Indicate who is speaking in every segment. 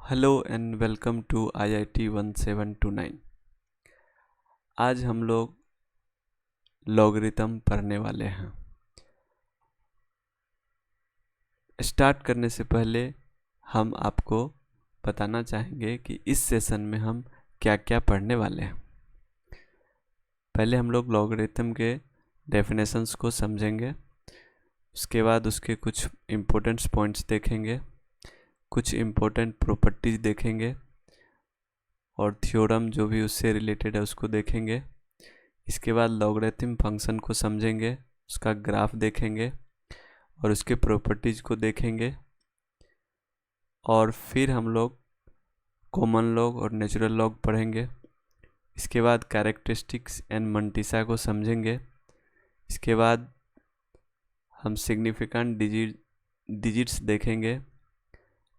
Speaker 1: Hello and welcome to IIT 1729। आज हम लोग लॉगरिथम पढ़ने वाले हैं। स्टार्ट करने से पहले हम आपको बताना चाहेंगे कि इस सेशन में हम क्या क्या पढ़ने वाले हैं। पहले हम लोग लॉगरिथम के डेफिनेशंस को समझेंगे, उसके बाद उसके कुछ इम्पोर्टेंट पॉइंट्स देखेंगे, कुछ इम्पोर्टेंट प्रॉपर्टीज देखेंगे और थ्योरम जो भी उससे रिलेटेड है उसको देखेंगे। इसके बाद लॉगरिथम फंक्शन को समझेंगे, उसका ग्राफ देखेंगे और उसके प्रॉपर्टीज को देखेंगे। और फिर हम लोग कॉमन लॉग और नेचुरल लॉग पढ़ेंगे। इसके बाद कैरेक्टरिस्टिक्स एंड मंटिसा को समझेंगे। इसके बाद हम सिग्निफिकेंट डिजिट्स देखेंगे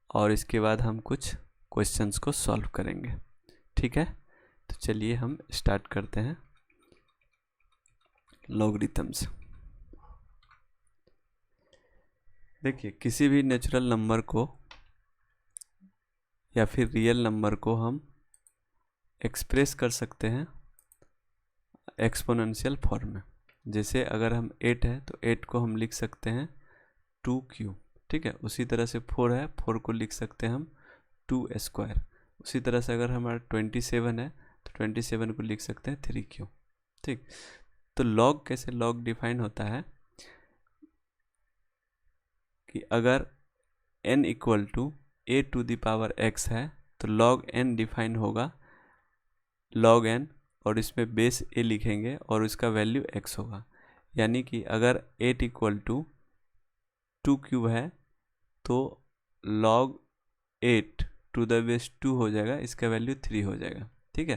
Speaker 1: और इसके बाद हम कुछ क्वेश्चंस को सॉल्व करेंगे। ठीक है, तो चलिए हम स्टार्ट करते हैं लॉगरिथम्स। देखिए, किसी भी नेचुरल नंबर को या फिर रियल नंबर को हम एक्सप्रेस कर सकते हैं एक्सपोनेंशियल फॉर्म में। जैसे अगर हम 8 है तो 8 को हम लिख सकते हैं 2q। ठीक है, उसी तरह से 4 है, 4 को लिख सकते हैं हम 2 स्क्वायर। उसी तरह से अगर हमारा 27 है तो 27 को लिख सकते हैं 3q। ठीक, तो लॉग कैसे लॉग डिफाइन होता है कि अगर n equal to a to the power x है तो log n डिफाइन होगा log n और इसमें बेस a लिखेंगे और उसका वैल्यू x होगा। यानी कि अगर 8 इक्वल टू 2 है तो log 8 टू द बेस 2 हो जाएगा, इसका वैल्यू 3 हो जाएगा। ठीक है,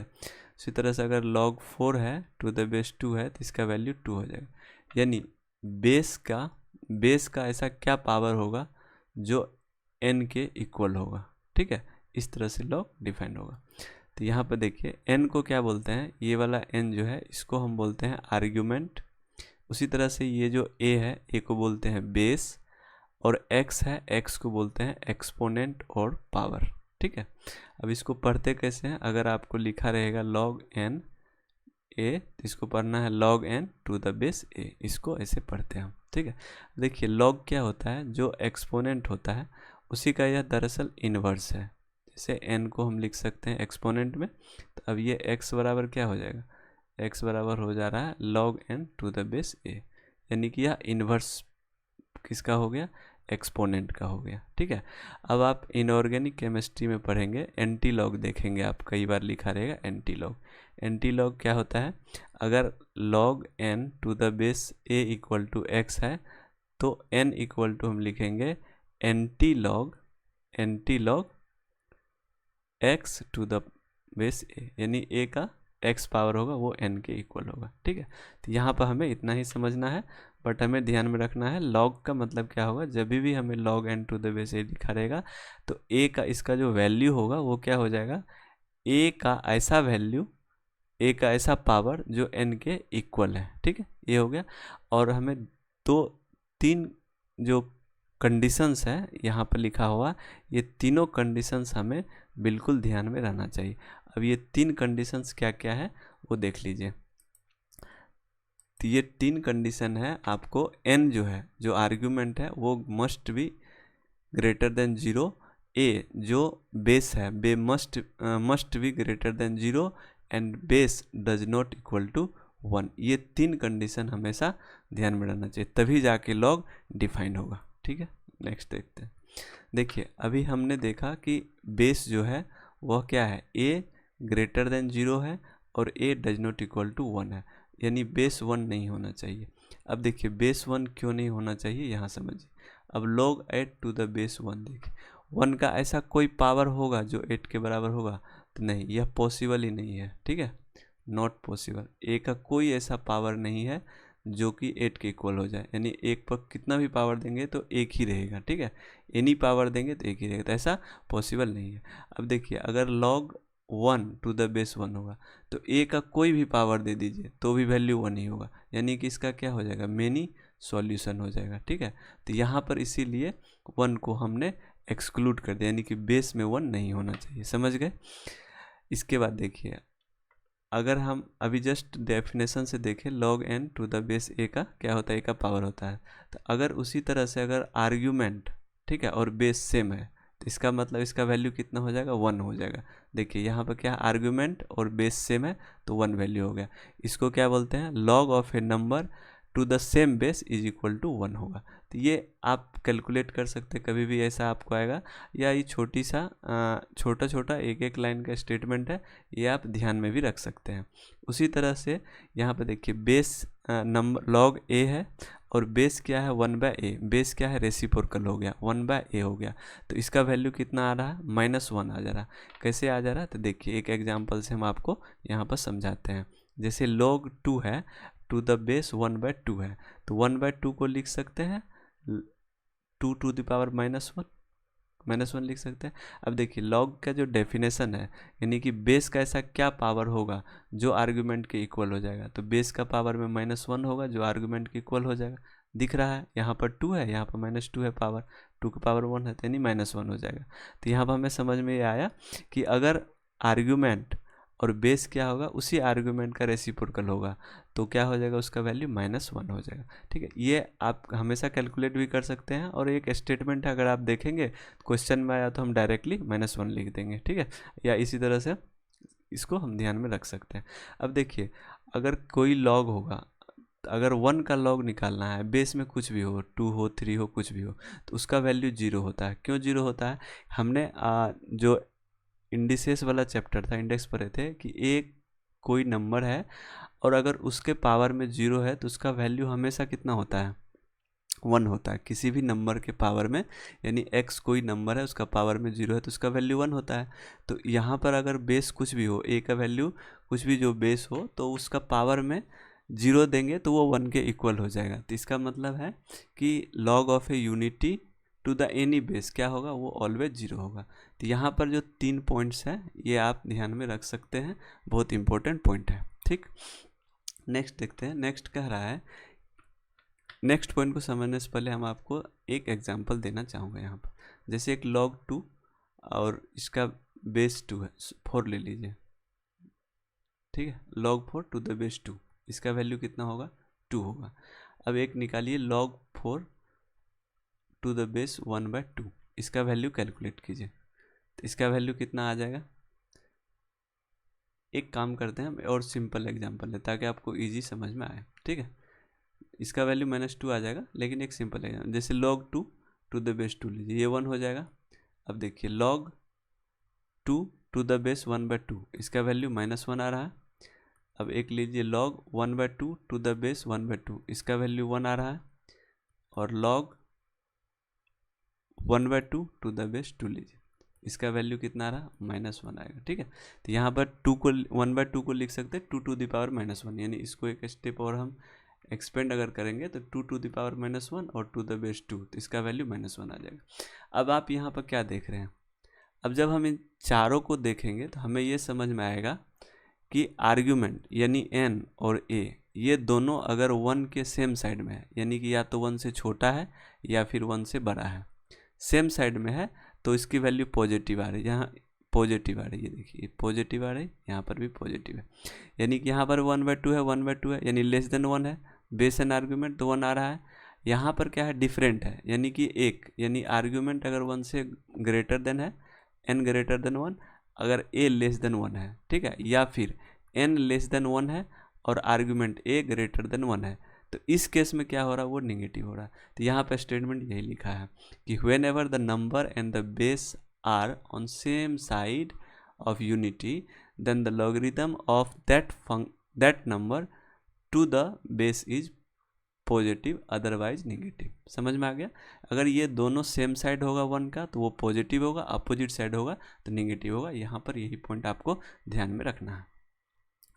Speaker 1: इसी तरह से अगर log 4 है टू द बेस 2 है तो इसका वैल्यू 2 हो जाएगा। यानी बेस का ऐसा क्या पावर होगा जो n के इक्वल होगा। ठीक है, इस तरह से लॉग डिफाइन होगा। तो यहाँ पर देखिए n को क्या बोलते हैं, ये वाला n जो है इसको हम बोलते हैं आर्ग्यूमेंट। उसी तरह से ये जो a है a को बोलते हैं बेस और x है x को बोलते हैं एक्सपोनेंट और पावर। ठीक है, अब इसको पढ़ते कैसे हैं, अगर आपको लिखा रहेगा log n a, इसको पढ़ना है log n to the base a, इसको ऐसे पढ़ते हैं हम। ठीक है, देखिए log क्या होता है, जो एक्सपोनेंट होता है उसी का यह दरअसल इन्वर्स है। जैसे n को हम लिख सकते हैं एक्सपोनेंट में, तो अब ये x बराबर क्या हो जाएगा, x बराबर हो जा रहा है log n to the base a, यानी कि यह इन्वर्स किसका हो गया, एक्सपोनेंट का हो गया। ठीक है, अब आप इनऑर्गेनिक केमिस्ट्री में पढ़ेंगे एंटी लॉग देखेंगे, आप कई बार लिखा रहेगा एंटी लॉग। एंटी लॉग क्या होता है, अगर log n to the base a equal to x है तो n इक्वल टू हम लिखेंगे anti log x to the base a, यानी a का x पावर होगा वो n के इक्वल होगा। ठीक है, तो यहाँ पर हमें इतना ही समझना है, बट हमें ध्यान में रखना है log का मतलब क्या होगा। जब भी हमें log n to the base a लिखा रहेगा तो a का इसका जो वैल्यू होगा वो क्या हो जाएगा, a का ऐसा वैल्यू, a का ऐसा पावर जो n के इक्वल है। ठीक है, ये हो गया। और हमें तीन जो कंडीशंस है यहाँ पर लिखा हुआ, ये तीनों कंडीशंस हमें बिल्कुल ध्यान में रहना चाहिए। अब ये 3 कंडीशंस क्या क्या है वो देख लीजिए। तो ये 3 कंडीशन है, आपको n जो है जो आर्ग्यूमेंट है वो must be greater than 0, a जो बेस है B must be greater than 0 and base does not equal to 1। ये 3 कंडीशन हमेशा ध्यान में रहना चाहिए, तभी जाके लॉग डिफाइन होगा। ठीक है, नेक्स्ट देखते हैं। देखिए अभी हमने देखा कि बेस जो है वह क्या है, a ग्रेटर देन 0 है और a does not equal to 1 है, यानी बेस 1 नहीं होना चाहिए। अब देखिए बेस 1 क्यों नहीं होना चाहिए, यहाँ समझिए। अब log 8 टू द बेस 1, देखिए 1 का ऐसा कोई पावर होगा जो 8 के बराबर होगा, तो नहीं, यह पॉसिबल ही नहीं है। ठीक है, नॉट पॉसिबल। a का कोई ऐसा पावर नहीं है जो कि 8 के इक्वल हो जाए, यानी एक पर कितना भी पावर देंगे तो एक ही रहेगा। ठीक है, एनी पावर देंगे तो एक ही रहेगा, तो ऐसा पॉसिबल नहीं है। अब देखिए अगर log 1 टू द बेस 1 होगा तो a का कोई भी पावर दे दीजिए तो भी वैल्यू 1 ही होगा, यानी कि इसका क्या हो जाएगा, मेनी सॉल्यूशन हो जाएगा। ठीक है, तो यहाँ पर इसीलिए 1 को हमने एक्सक्लूड कर दिया, यानी कि बेस में 1 नहीं होना चाहिए। समझ गए? इसके बाद देखिए, अगर हम अभी जस्ट डेफिनेशन से देखें log n to the base a का क्या होता है, a का पावर होता है। तो अगर उसी तरह से अगर आर्ग्यूमेंट, ठीक है, और बेस सेम है तो इसका मतलब इसका वैल्यू कितना हो जाएगा, 1 हो जाएगा। देखिए यहाँ पर क्या आर्ग्यूमेंट और बेस सेम है तो 1 वैल्यू हो गया। इसको क्या बोलते हैं, log of a number to the same base is equal to 1 होगा। तो ये आप कैलकुलेट कर सकते हैं, कभी भी ऐसा आपको आएगा, या ये छोटा छोटा एक एक लाइन का स्टेटमेंट है, ये आप ध्यान में भी रख सकते हैं। उसी तरह से यहाँ पे देखिए बेस नंबर लॉग ए है और बेस क्या है 1/a, बेस क्या है रेसिप्रोकल हो गया 1/a हो गया। तो इसका वैल्यू कितना आ रहा है, -1 आ जा रहा है। कैसे आ जा रहा है तो देखिए एक एग्जांपल से हम आपको यहाँ पर समझाते हैं। जैसे log 2 है टू द बेस 1/2 है, तो 1/2 को लिख सकते हैं 2 टू द पावर -1 लिख सकते हैं। अब देखिए लॉग का जो डेफिनेशन है, यानी कि बेस का ऐसा क्या पावर होगा जो आर्गुमेंट के इक्वल हो जाएगा, तो बेस का पावर में -1 होगा जो आर्गुमेंट के इक्वल हो जाएगा। दिख रहा है यहाँ पर 2 है, यहाँ पर -2 है, पावर 2 की पावर 1 है, तो यानी -1 हो जाएगा। तो यहाँ पर हमें समझ में ये आया कि अगर आर्गुमेंट और बेस क्या होगा, उसी आर्गुमेंट का रेसिप्रोकल होगा तो क्या हो जाएगा, उसका वैल्यू -1 हो जाएगा। ठीक है, ये आप हमेशा कैलकुलेट भी कर सकते हैं। और एक स्टेटमेंट है, अगर आप देखेंगे क्वेश्चन में आया तो हम डायरेक्टली -1 लिख देंगे। ठीक है, या इसी तरह से इसको हम ध्यान में रख सकते हैं। अब देखिए अगर कोई लॉग होगा, अगर 1 का लॉग निकालना है, बेस में कुछ भी हो, 2 हो 3 हो कुछ भी हो, तो उसका वैल्यू 0 होता है। क्यों 0 होता है, हमने जो इंडिसेस वाला चैप्टर था, इंडेक्स पढ़े थे कि एक कोई नंबर है और अगर उसके पावर में 0 है तो उसका वैल्यू हमेशा कितना होता है, 1 होता है। किसी भी नंबर के पावर में, यानी x कोई नंबर है उसका पावर में 0 है तो उसका वैल्यू 1 होता है। तो यहाँ पर अगर बेस कुछ भी हो, a का वैल्यू कुछ भी जो बेस हो, तो उसका पावर में 0 देंगे तो वो 1 के इक्वल हो जाएगा। तो इसका मतलब है कि log of a unity to the any base क्या होगा, वो ऑलवेज 0 होगा। तो यहाँ पर जो 3 पॉइंट्स हैं ये आप ध्यान में रख सकते हैं, बहुत इंपॉर्टेंट पॉइंट है। ठीक, नेक्स्ट देखते हैं। नेक्स्ट कह रहा है, नेक्स्ट पॉइंट को समझने से पहले हम आपको एक एग्जांपल देना चाहूँगा यहाँ पर। जैसे एक log 2 और इसका बेस 2 है, 4 ले लीजिए। ठीक है, log 4 टू द बेस 2, इसका वैल्यू कितना होगा, 2 होगा। अब एक निकालिए log 4 टू द बेस 1/2, इसका वैल्यू कैलकुलेट कीजिए, तो इसका वैल्यू कितना आ जाएगा। एक काम करते हैं हम और सिंपल एग्जांपल लें ताकि आपको इजी समझ में आए। ठीक है, इसका वैल्यू -2 आ जाएगा, लेकिन एक सिंपल एग्जांपल, जैसे log 2 टू द बेस 2 लीजिए, ये 1 हो जाएगा। अब देखिए log 2 टू द बेस 1/2, इसका वैल्यू -1 आ रहा है। अब एक लीजिए log 1/2 टू द बेस 1/2, इसका वैल्यू 1 आ रहा है। और log 1/2 टू द बेस 2 लीजिए, इसका वैल्यू कितना आ रहा, -1 आएगा। ठीक है, तो यहाँ पर 1/2 को लिख सकते हैं 2 टू द पावर -1, यानी इसको एक स्टेप और हम एक्सपेंड अगर करेंगे तो 2 टू द पावर -1 और टू द बेस 2, तो इसका वैल्यू -1 आ जाएगा। अब आप यहाँ पर क्या देख रहे हैं, अब जब हम इन चारों को देखेंगे तो हमें ये समझ में आएगा कि आर्ग्यूमेंट यानी n और a ये दोनों अगर 1 के सेम साइड में है, यानी कि या तो 1 से छोटा है या फिर 1 से बड़ा है, सेम साइड में है, तो इसकी वैल्यू पॉजिटिव आ रही है। यहाँ पॉजिटिव आ रही है, देखिए पॉजिटिव आ रही है, यहाँ पर भी पॉजिटिव है, यानी कि यहाँ पर 1/2 है, 1/2 है, यानी लेस देन 1 है, बेस एंड आर्ग्यूमेंट तो 1 आ रहा है। यहाँ पर क्या है, डिफरेंट है, यानी कि एक, यानी आर्ग्यूमेंट अगर 1 से ग्रेटर देन है, n ग्रेटर देन 1, अगर a लेस देन 1 है, ठीक है, या फिर n लेस देन 1 है और आर्ग्यूमेंट a ग्रेटर देन 1 है, तो इस केस में क्या हो रहा है, वो निगेटिव हो रहा है। तो यहाँ पर स्टेटमेंट यही लिखा है कि whenever the number and the base are on same side of unity then the logarithm of that number to the base is positive, otherwise negative. समझ में आ गया, अगर ये दोनों सेम साइड होगा 1 का तो वो पॉजिटिव होगा, अपोजिट साइड होगा तो निगेटिव होगा। यहाँ पर यही पॉइंट आपको ध्यान में रखना है।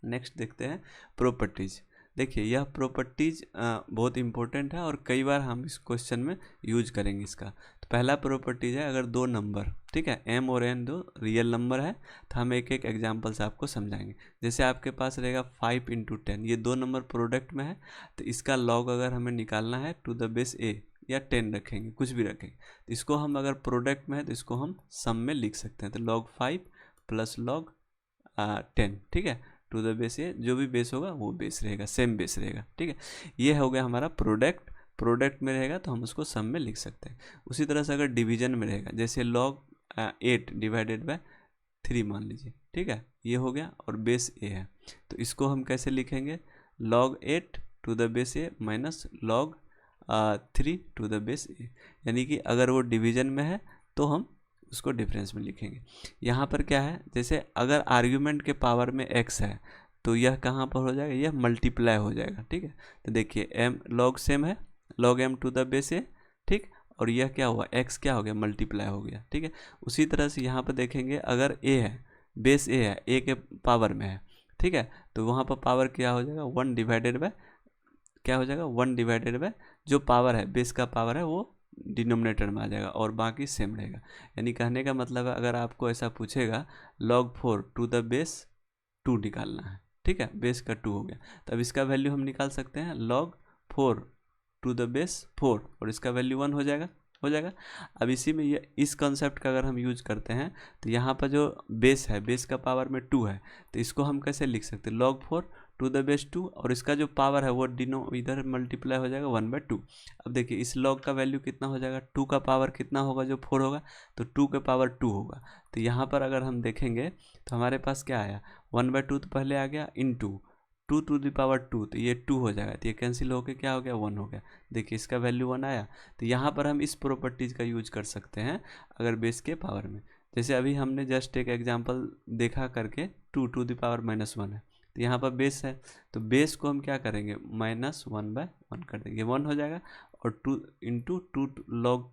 Speaker 1: नेक्स्ट देखते हैं प्रॉपर्टीज। देखिए यह प्रॉपर्टीज बहुत इंपॉर्टेंट है और कई बार हम इस क्वेश्चन में यूज करेंगे इसका। तो पहला प्रॉपर्टीज है, अगर दो नंबर, ठीक है, m और n दो रियल नंबर है, तो हम एक एक एग्जांपल से आपको समझाएंगे। जैसे आपके पास रहेगा 5 × 10, ये दो नंबर प्रोडक्ट में है, तो इसका लॉग अगर हमें निकालना है टू द बेस a, या 10 रखेंगे, कुछ भी रखेंगे। तो इसको हम अगर प्रोडक्ट में है तो इसको हम सम में लिख सकते हैं। तो log 5 प्लस log 10, ठीक है, टू द बेस ए, जो भी बेस होगा वो बेस रहेगा, सेम बेस रहेगा, ठीक है। ये हो गया हमारा प्रोडक्ट। प्रोडक्ट में रहेगा तो हम उसको सम में लिख सकते हैं। उसी तरह से अगर डिवीजन में रहेगा, जैसे log 8 डिवाइडेड बाय 3 मान लीजिए, ठीक है, ये हो गया और बेस ए है, तो इसको हम कैसे लिखेंगे, log 8 to the base A minus log 3 to the base A. यानी कि अगर वो डिवीजन में है तो हम उसको डिफरेंस में लिखेंगे। यहाँ पर क्या है, जैसे अगर आर्ग्यूमेंट के पावर में x है तो यह कहाँ पर हो जाएगा, यह मल्टीप्लाई हो जाएगा, ठीक है। तो देखिए m log सेम है, log m to the base A, ठीक, और यह क्या हुआ, x क्या हो गया, मल्टीप्लाई हो गया, ठीक है। उसी तरह से यहाँ पर देखेंगे अगर a है, बेस a है, a के पावर में है, ठीक है, तो वहाँ पर पावर क्या हो जाएगा, 1 डिवाइडेड बाय, क्या हो जाएगा, 1 डिवाइडेड बाय जो पावर है, बेस का पावर है वो डिनोमिनेटर में आ जाएगा और बाकी सेम रहेगा। यानी कहने का मतलब है, अगर आपको ऐसा पूछेगा log 4 टू द बेस 2 निकालना है, ठीक है, बेस का 2 हो गया, तो अब इसका वैल्यू हम निकाल सकते हैं log 4 टू द बेस 4 और इसका वैल्यू 1 हो जाएगा। अब इसी में ये इस कॉन्सेप्ट का अगर हम यूज करते हैं तो यहाँ पर जो बेस है, बेस का पावर में 2 है, तो इसको हम कैसे लिख सकते हैं, log 4 टू द बेस 2 और इसका जो पावर है वो इधर मल्टीप्लाई हो जाएगा 1/2। अब देखिए इस log का वैल्यू कितना हो जाएगा, 2 का पावर कितना होगा, जो 4 होगा, तो 2 के पावर 2 होगा। तो यहाँ पर अगर हम देखेंगे तो हमारे पास क्या आया, 1/2 तो पहले आ गया, इंटू 2 टू द पावर 2, तो ये 2 हो जाएगा, तो ये कैंसिल होकर क्या हो गया, 1 हो गया। देखिए इसका वैल्यू 1 आया। तो यहाँ पर हम इस प्रॉपर्टीज़ का यूज कर सकते हैं अगर बेस के पावर में। जैसे अभी हमने जस्ट एक एग्जांपल देखा करके, 2 टू द पावर -1 है, तो यहाँ पर बेस है, तो बेस को हम क्या करेंगे, -1/1 कर देंगे, 1 हो जाएगा, और 2 into 2 log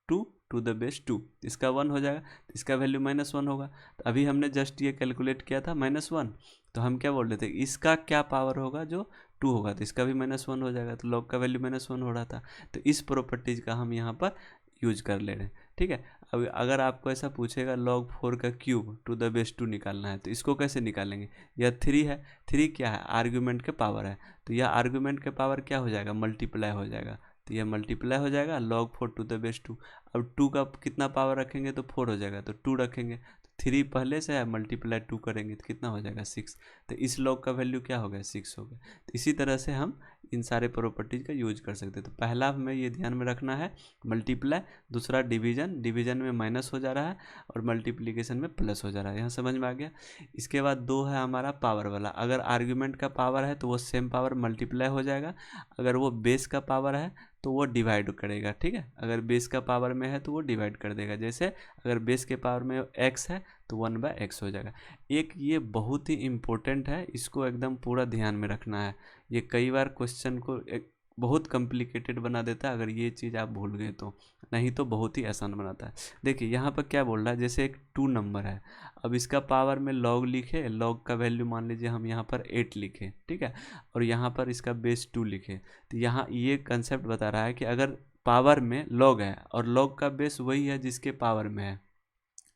Speaker 1: 2 to the base 2, इसका 1 हो जाएगा, तो इसका वैल्यू -1 होगा। तो अभी हमने जस्ट ये कैलकुलेट किया था -1, तो हम क्या बोल रहे थे, इसका क्या पावर होगा, जो 2 होगा, तो इसका भी -1 हो जाएगा, तो log का वैल्यू -1 हो रहा था। तो इस प्रॉपर्टीज़ का हम यहाँ पर यूज कर ले रहे हैं, ठीक है। अब अगर आपको ऐसा पूछेगा log 4 का क्यूब टू द बेस 2 निकालना है, तो इसको कैसे निकालेंगे, यह 3 है, 3 क्या है, आर्ग्यूमेंट के पावर है, तो यह आर्ग्यूमेंट के पावर क्या हो जाएगा, मल्टीप्लाई हो जाएगा, तो यह मल्टीप्लाई हो जाएगा log 4 टू द बेस 2। अब 2 का कितना पावर रखेंगे तो 4 हो जाएगा, तो 2 रखेंगे, तो 3 पहले से है, मल्टीप्लाई 2 करेंगे तो कितना हो जाएगा, 6। तो इस log का वैल्यू क्या हो गया, 6 हो गया। तो इसी तरह से हम इन सारे प्रॉपर्टीज़ का यूज कर सकते हैं। तो पहला हमें ये ध्यान में रखना है मल्टीप्लाई, दूसरा डिवीजन, डिवीजन में माइनस हो जा रहा है और मल्टीप्लिकेशन में प्लस हो जा रहा है, यहाँ समझ में आ गया। इसके बाद 2 है हमारा पावर वाला, अगर आर्ग्यूमेंट का पावर है तो वो सेम पावर मल्टीप्लाई हो जाएगा, अगर वो बेस का पावर है तो वो डिवाइड करेगा, ठीक है, अगर बेस का पावर में है तो वो डिवाइड कर देगा। जैसे अगर बेस के पावर में x है तो 1/x हो जाएगा। एक ये बहुत ही इम्पोर्टेंट है, इसको एकदम पूरा ध्यान में रखना है, ये कई बार क्वेश्चन को एक बहुत कॉम्प्लिकेटेड बना देता है अगर ये चीज़ आप भूल गए तो, नहीं तो बहुत ही आसान बनाता है। देखिए यहाँ पर क्या बोल रहा है, जैसे एक 2 नंबर है, अब इसका पावर में log लिखे, log का वैल्यू मान लीजिए हम यहाँ पर 8 लिखे, ठीक है, और यहाँ पर इसका बेस 2 लिखे। तो यहाँ ये कंसेप्ट बता रहा है कि अगर पावर में log है और log का बेस वही है जिसके पावर में है,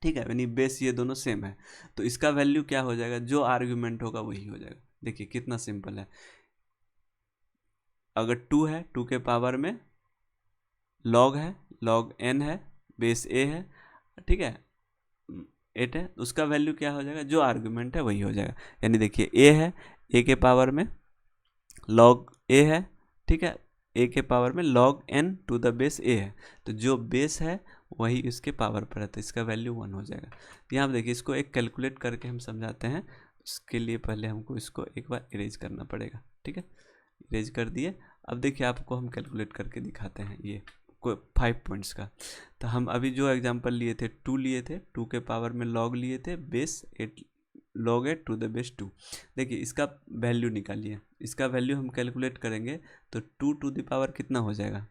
Speaker 1: ठीक है, यानी बेस ये दोनों सेम है, तो इसका वैल्यू क्या हो जाएगा, जो आर्ग्यूमेंट होगा वही हो जाएगा। देखिए कितना सिंपल है, अगर 2 है, 2 के पावर में log है, log n है, बेस a है, ठीक है, 8 है, उसका वैल्यू क्या हो जाएगा, जो आर्ग्यूमेंट है वही हो जाएगा। यानी देखिए a है, a के पावर में log a है, ठीक है, a के पावर में log n to the base a है, तो जो बेस है वही इसके पावर पर है, तो इसका वैल्यू 1 हो जाएगा। यहाँ पर देखिए इसको एक कैलकुलेट करके हम समझाते हैं, उसके लिए पहले हमको इसको एक बार इरेज करना पड़ेगा, ठीक है, इरेज कर दिए। अब देखिए आपको हम कैलकुलेट करके दिखाते हैं ये 5 पॉइंट्स का। तो हम अभी जो एग्जांपल लिए थे, 2 लिए थे, 2 के पावर में log लिए थे, base 8 log 8 to the base 2। देखिए इसका वैल्यू निकालिए, इसका वैल्यू हम कैलकुलेट करेंगे तो 2 टू द पावर कितना हो जाएगा,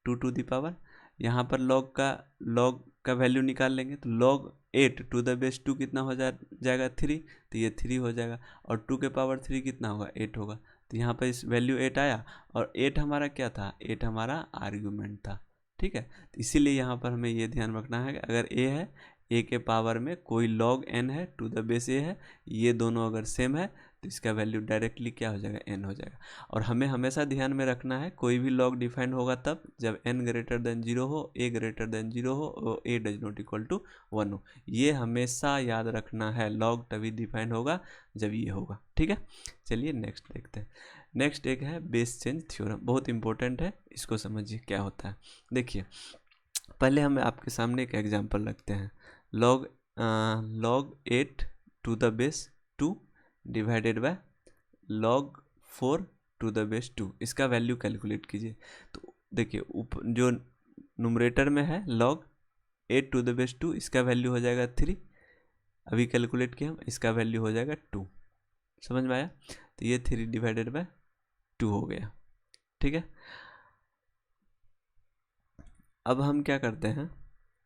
Speaker 1: 2 टू द पावर, यहाँ पर log का वैल्यू निकाल लेंगे, तो log 8 टू द बेस 2 कितना हो जाएगा 3, तो ये 3 हो जाएगा, और 2 के पावर 3 कितना होगा, 8 होगा। तो यहाँ पर इस वैल्यू 8 आया, और 8 हमारा क्या था, 8 हमारा आर्ग्यूमेंट था, ठीक है। तो इसीलिए यहाँ पर हमें ये ध्यान रखना है कि अगर a है, ए के पावर में कोई log n है टू द बेस ए है, ये दोनों अगर सेम है तो इसका वैल्यू डायरेक्टली क्या हो जाएगा, n हो जाएगा। और हमें हमेशा ध्यान में रखना है कोई भी log डिफाइंड होगा तब जब n ग्रेटर देन 0 हो, a ग्रेटर देन 0 हो और a does not equal to 1 हो। ये हमेशा याद रखना है, log तभी डिफाइंड होगा जब ये होगा। ठीक है, चलिए नेक्स्ट देखते हैं। नेक्स्ट एक है बेस चेंज थ्योरम, बहुत इंपॉर्टेंट है, इसको समझिए क्या होता है। देखिए पहले हम आपके सामने एक एग्जांपल रखते हैं। log 8 to the base 2 divided by log 4 to the base 2, इसका वैल्यू कैलकुलेट कीजिए। तो देखिए जो नुमरेटर में है log 8 टू द बेस 2, इसका वैल्यू हो जाएगा 3, अभी कैलकुलेट किया हम, इसका वैल्यू हो जाएगा 2। समझ में आया? तो ये 3 डिवाइडेड बाय 2 हो गया। ठीक है, अब हम क्या करते हैं,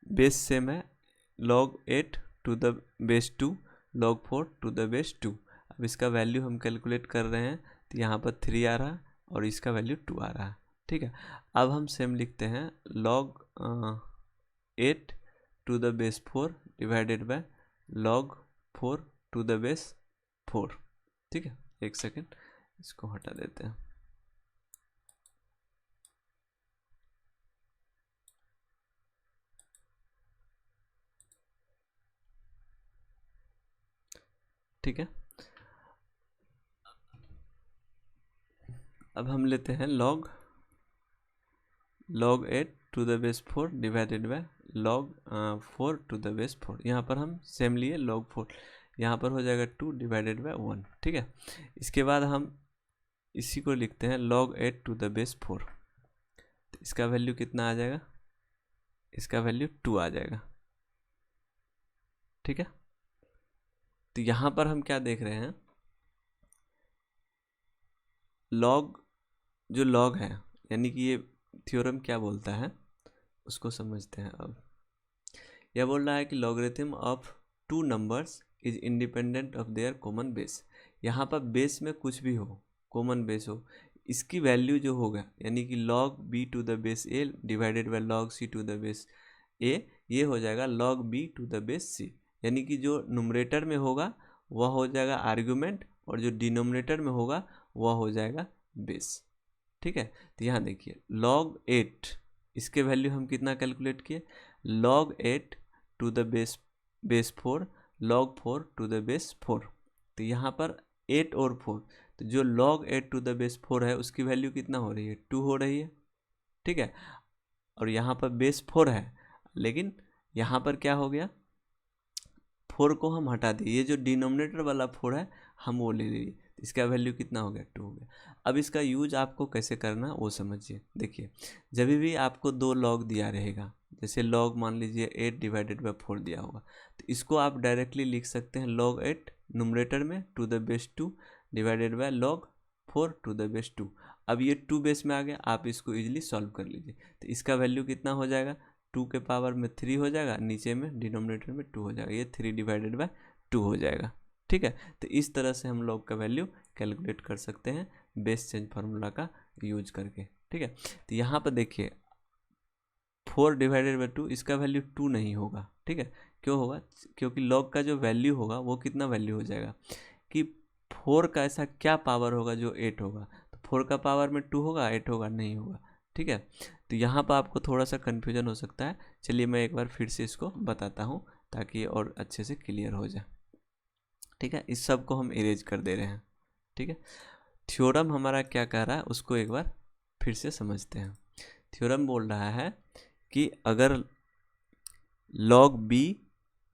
Speaker 1: बेस सेम है, log 8 to the base 2 log 4 to the base 2। अब इसका वैल्यू हम कैलकुलेट कर रहे हैं तो यहाँ पर 3 आ रहा है और इसका वैल्यू 2 आ रहा है। ठीक है, अब हम सेम लिखते हैं log 8 to the base 4 divided by log 4 to the base 4। ठीक है, एक सेकेंड इसको हटा देते हैं। ठीक है, अब हम लेते हैं log 8 to the base 4 divided by log 4 to the base 4। यहाँ पर हम सेम लिए log 4, यहाँ पर हो जाएगा 2 डिवाइडेड बाय 1। ठीक है, इसके बाद हम इसी को लिखते हैं log 8 टू द बेस 4, तो इसका वैल्यू कितना आ जाएगा, इसका वैल्यू 2 आ जाएगा। ठीक है, तो यहाँ पर हम क्या देख रहे हैं, log जो log है, यानी कि ये थ्योरम क्या बोलता है उसको समझते हैं। अब यह बोल रहा है कि logarithm of two numbers is independent of their common base. यहाँ पर बेस में कुछ भी हो, कॉमन बेस हो, इसकी वैल्यू जो होगा, यानी कि log b to the base a divided by log c to the base a, ये हो जाएगा log b to the base c। यानी कि जो नुमरेटर में होगा वह हो जाएगा आर्ग्यूमेंट और जो डिनोमिनेटर में होगा वह हो जाएगा बेस। ठीक है, तो यहाँ देखिए log 8, इसके वैल्यू हम कितना कैलकुलेट किए, log 8 to the base 4 log 4 to the base 4। तो यहाँ पर 8 और 4, तो जो log 8 टू द बेस 4 है उसकी वैल्यू कितना हो रही है, 2 हो रही है। ठीक है, और यहाँ पर बेस 4 है, लेकिन यहाँ पर क्या हो गया, 4 को हम हटा दिए, ये जो डिनोमिनेटर वाला 4 है हम वो ले लिए, इसका वैल्यू कितना हो गया, 2 हो गया। अब इसका यूज आपको कैसे करना वो समझिए। देखिए जब भी आपको दो log दिया रहेगा, जैसे log मान लीजिए 8 डिवाइडेड बाय 4 दिया होगा, तो इसको आप डायरेक्टली लिख सकते हैं log 8 नुमरेटर में to the base 2 divided by log 4 to the base 2। अब ये 2 बेस में आ गया, आप इसको इजीली सॉल्व कर लीजिए, तो इसका वैल्यू कितना हो जाएगा, 2 के पावर में 3 हो जाएगा, नीचे में डिनोमिनेटर में 2 हो जाएगा, ये 3 डिवाइडेड बाय 2 हो जाएगा। ठीक है, तो इस तरह से हम log का वैल्यू कैलकुलेट कर सकते हैं बेस चेंज फार्मूला का यूज करके। ठीक है, तो यहाँ पर देखिए 4 डिवाइडेड बाई 2, इसका वैल्यू 2 नहीं होगा। ठीक है, क्यों होगा, क्योंकि log का जो वैल्यू होगा वो कितना वैल्यू हो जाएगा कि 4 का ऐसा क्या पावर होगा जो 8 होगा, तो 4 का पावर में 2 होगा, 8 होगा, नहीं होगा। ठीक है, तो यहाँ पर आपको थोड़ा सा कन्फ्यूजन हो सकता है, चलिए मैं एक बार फिर से इसको बताता हूँ ताकि और अच्छे से क्लियर हो जाए। ठीक है, इस सब को हम इरेज कर दे रहे हैं। ठीक है, थ्योरम हमारा क्या कह रहा है उसको एक बार फिर से समझते हैं। थ्योरम बोल रहा है कि अगर log b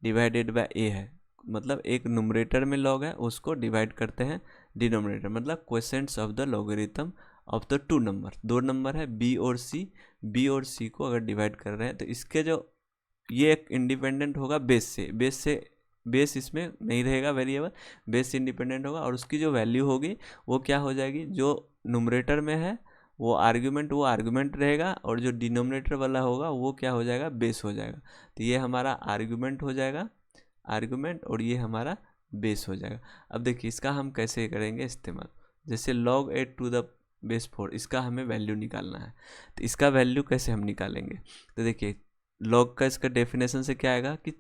Speaker 1: divided by a है, मतलब एक नुमरेटर में log है उसको डिवाइड करते हैं डिनोमिनेटर, मतलब quotients of the logarithm of the two number, दो नंबर है b और c को अगर डिवाइड कर रहे हैं तो इसके जो ये एक इंडिपेंडेंट होगा बेस से, बेस इसमें नहीं रहेगा वेरिएबल, बेस से इंडिपेंडेंट होगा और उसकी जो वैल्यू होगी वो क्या हो जाएगी, जो नुमरेटर में है वो आर्गुमेंट रहेगा और जो डिनोमिनेटर वाला होगा वो क्या हो जाएगा, बेस हो जाएगा। तो ये हमारा आर्गुमेंट हो जाएगा, आर्गुमेंट, और ये हमारा बेस हो जाएगा। अब देखिए इसका हम कैसे करेंगे इस्तेमाल, जैसे log 8 टू द बेस 4, इसका हमें वैल्यू निकालना है, तो इसका वैल्यू कैसे हम निकालेंगे, तो देखिए log का इसका डेफिनेशन से क्या आएगा कि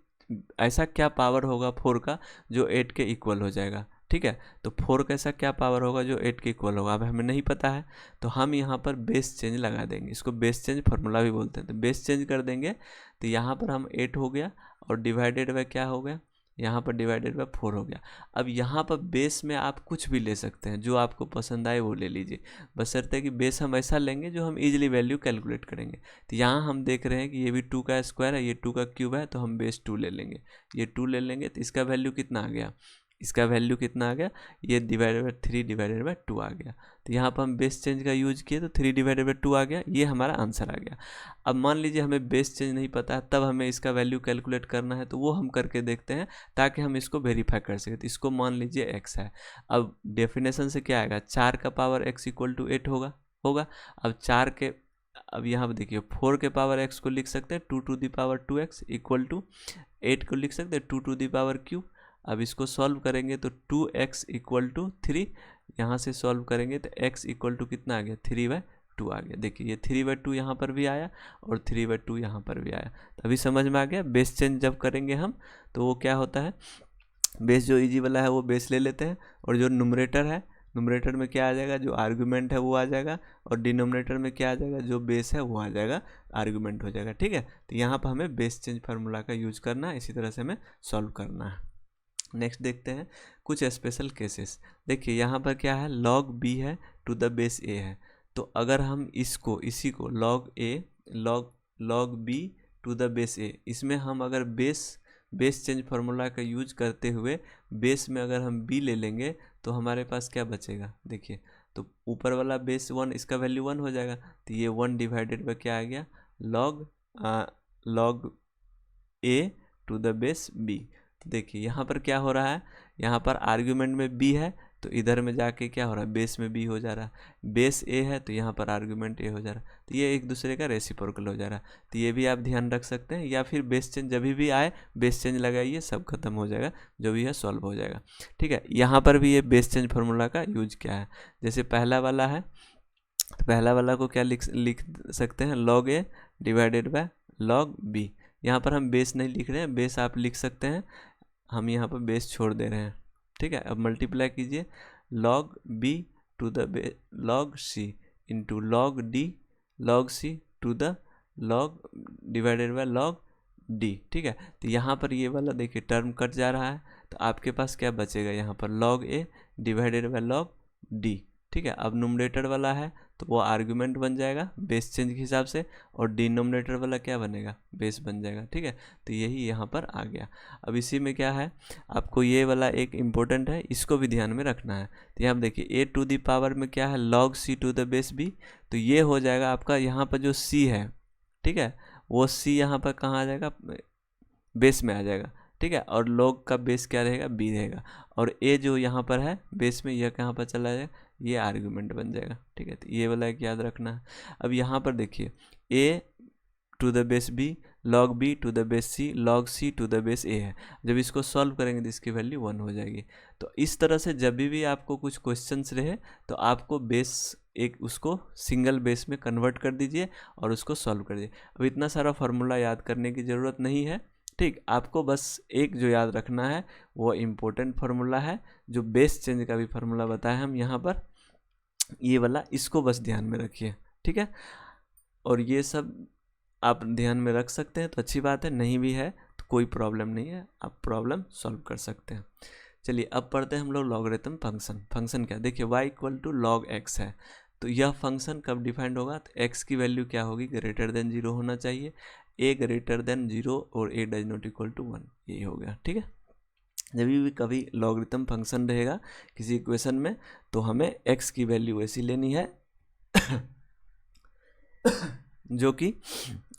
Speaker 1: ऐसा क्या पावर होगा 4 का जो 8 के इक्वल हो जाएगा, ठीक है। तो 4 का ऐसा क्या पावर होगा जो 8 के इक्वल होगा, अब हमें नहीं पता है, तो हम यहाँ पर बेस चेंज लगा देंगे, इसको बेस चेंज फार्मूला भी बोलते हैं। तो बेस चेंज कर देंगे तो यहाँ पर हम 8 हो गया और डिवाइडेड बाय क्या हो गया, यहाँ पर डिवाइडेड बाय 4 हो गया। अब यहाँ पर बेस में आप कुछ भी ले सकते हैं, जो आपको पसंद आए वो ले लीजिए, बशर्ते कि बेस हम ऐसा लेंगे जो हम इजीली वैल्यू कैलकुलेट करेंगे। तो यहाँ हम देख रहे हैं कि ये भी 2 का स्क्वायर है, ये 2 का क्यूब है, तो हम बेस 2 ले लेंगे, ये 2 ले लेंगे। तो इसका वैल्यू कितना आ गया, इसका वैल्यू कितना आ गया, ये डिवाइडेड बाय 3 डिवाइडेड बाय 2 आ गया। तो यहाँ पर हम बेस चेंज का यूज किए तो 3 डिवाइडेड बाय 2 आ गया, ये हमारा आंसर आ गया। अब मान लीजिए हमें बेस चेंज नहीं पता है, तब हमें इसका वैल्यू कैलकुलेट करना है, तो वो हम करके देखते हैं ताकि हम इसको वेरीफाई कर सकें। तो इसको मान लीजिए x है, अब डेफिनेशन से क्या आएगा, 4 का पावर x इक्वल टू 8 होगा। अब 4 के, अब यहाँ पर देखिए 4 के पावर x को लिख सकते हैं 2 to the power 2x equal to 8 को लिख सकते हैं 2 टू दी पावर क्यूब। अब इसको सॉल्व करेंगे तो 2x इक्वल टू 3, यहाँ से सॉल्व करेंगे तो x इक्वल टू कितना आ गया, 3/2 आ गया। देखिए ये 3/2 यहाँ पर भी आया और 3/2 यहाँ पर भी आया। तो अभी समझ में आ गया, बेस चेंज जब करेंगे हम तो वो क्या होता है, बेस जो इजी वाला है वो बेस ले लेते हैं, और जो नुमरेटर है, नुमरेटर में क्या आ जाएगा, जो आर्गुमेंट है वो आ जाएगा, और डिनोमिनेटर में क्या आ जाएगा, जो बेस है वो आ जाएगा, आर्गुमेंट हो जाएगा, ठीक है। तो यहाँ पर हमें बेस चेंज फार्मूला का यूज करना है, इसी तरह से हमें सॉल्व करना है। नेक्स्ट देखते हैं कुछ स्पेशल केसेस। देखिए यहाँ पर क्या है, log b है टू द बेस a है, तो अगर हम इसी को log b to the base a, इसमें हम अगर बेस चेंज फार्मूला का यूज करते हुए बेस में अगर हम b ले लेंगे तो हमारे पास क्या बचेगा, देखिए तो ऊपर वाला बेस 1, इसका वैल्यू 1 हो जाएगा, तो ये 1 डिवाइडेड बाय क्या आ गया, log a to the base b। तो देखिए यहाँ पर क्या हो रहा है, यहाँ पर आर्ग्यूमेंट में b है तो इधर में जाके क्या हो रहा है, बेस में b हो जा रहा है, बेस a है तो यहाँ पर आर्ग्यूमेंट a हो जा रहा है, तो ये एक दूसरे का रेसिप्रोकल हो जा रहा है। तो ये भी आप ध्यान रख सकते हैं, या फिर बेस चेंज जब भी आए बेस चेंज लगाइए, सब खत्म हो जाएगा, जो भी है सॉल्व हो जाएगा, ठीक है। यहाँ पर भी ये बेस चेंज फार्मूला का यूज किया है। जैसे पहला वाला है, तो पहला वाला को क्या लिख सकते हैं, log a divided by log b। यहाँ पर हम बेस नहीं लिख रहे हैं, बेस आप लिख सकते हैं, हम यहाँ पर बेस छोड़ दे रहे हैं, ठीक है। अब मल्टीप्लाई कीजिए, log b to the log c into log d log c to the log divided by log d, ठीक है। तो यहाँ पर ये वाला देखिए टर्म कट जा रहा है, तो आपके पास क्या बचेगा, यहाँ पर log a divided by log d, ठीक है। अब नुमरेटर वाला है तो वो आर्गुमेंट बन जाएगा बेस चेंज के हिसाब से, और डिनोमिनेटर वाला क्या बनेगा, बेस बन जाएगा, ठीक है। तो यही यहाँ पर आ गया। अब इसी में क्या है, आपको ये वाला एक इम्पोर्टेंट है, इसको भी ध्यान में रखना है। तो यहाँ देखिए a टू दी पावर में क्या है, log c to the base b, तो ये हो जाएगा आपका, यहाँ पर जो c है, ठीक है, वो c यहाँ पर कहाँ आ जाएगा, बेस में आ जाएगा, ठीक है। और log का बेस क्या रहेगा, b रहेगा, और a जो यहाँ पर है बेस में, यह कहाँ पर चला जाएगा, ये आर्गुमेंट बन जाएगा, ठीक है। तो ये वाला एक याद रखना है। अब यहाँ पर देखिए a to the base b log b to the base c log c to the base a है, जब इसको सॉल्व करेंगे तो इसकी वैल्यू 1 हो जाएगी। तो इस तरह से जब भी आपको कुछ क्वेश्चंस रहे तो आपको बेस एक उसको सिंगल बेस में कन्वर्ट कर दीजिए और उसको सॉल्व कर दीजिए। अब इतना सारा फार्मूला याद करने की ज़रूरत नहीं है, ठीक। आपको बस एक जो याद रखना है वो इम्पोर्टेंट फार्मूला है, जो बेस चेंज का भी फार्मूला बताया हम यहाँ पर, ये वाला, इसको बस ध्यान में रखिए, ठीक है। और ये सब आप ध्यान में रख सकते हैं तो अच्छी बात है, नहीं भी है तो कोई प्रॉब्लम नहीं है, आप प्रॉब्लम सॉल्व कर सकते हैं। चलिए अब पढ़ते हैं हम लोग लॉगरिथम फंक्शन। फंक्शन क्या, देखिए y equal to log x है, तो यह फंक्शन कब डिफाइंड होगा, तो x की वैल्यू क्या होगी, ग्रेटर देन 0 होना चाहिए, a ग्रेटर देन 0 और a does not equal to 1, यही हो गया, ठीक है। जब भी कभी लॉगरिथम फंक्शन रहेगा किसी इक्वेशन में तो हमें x की वैल्यू ऐसी लेनी है जो कि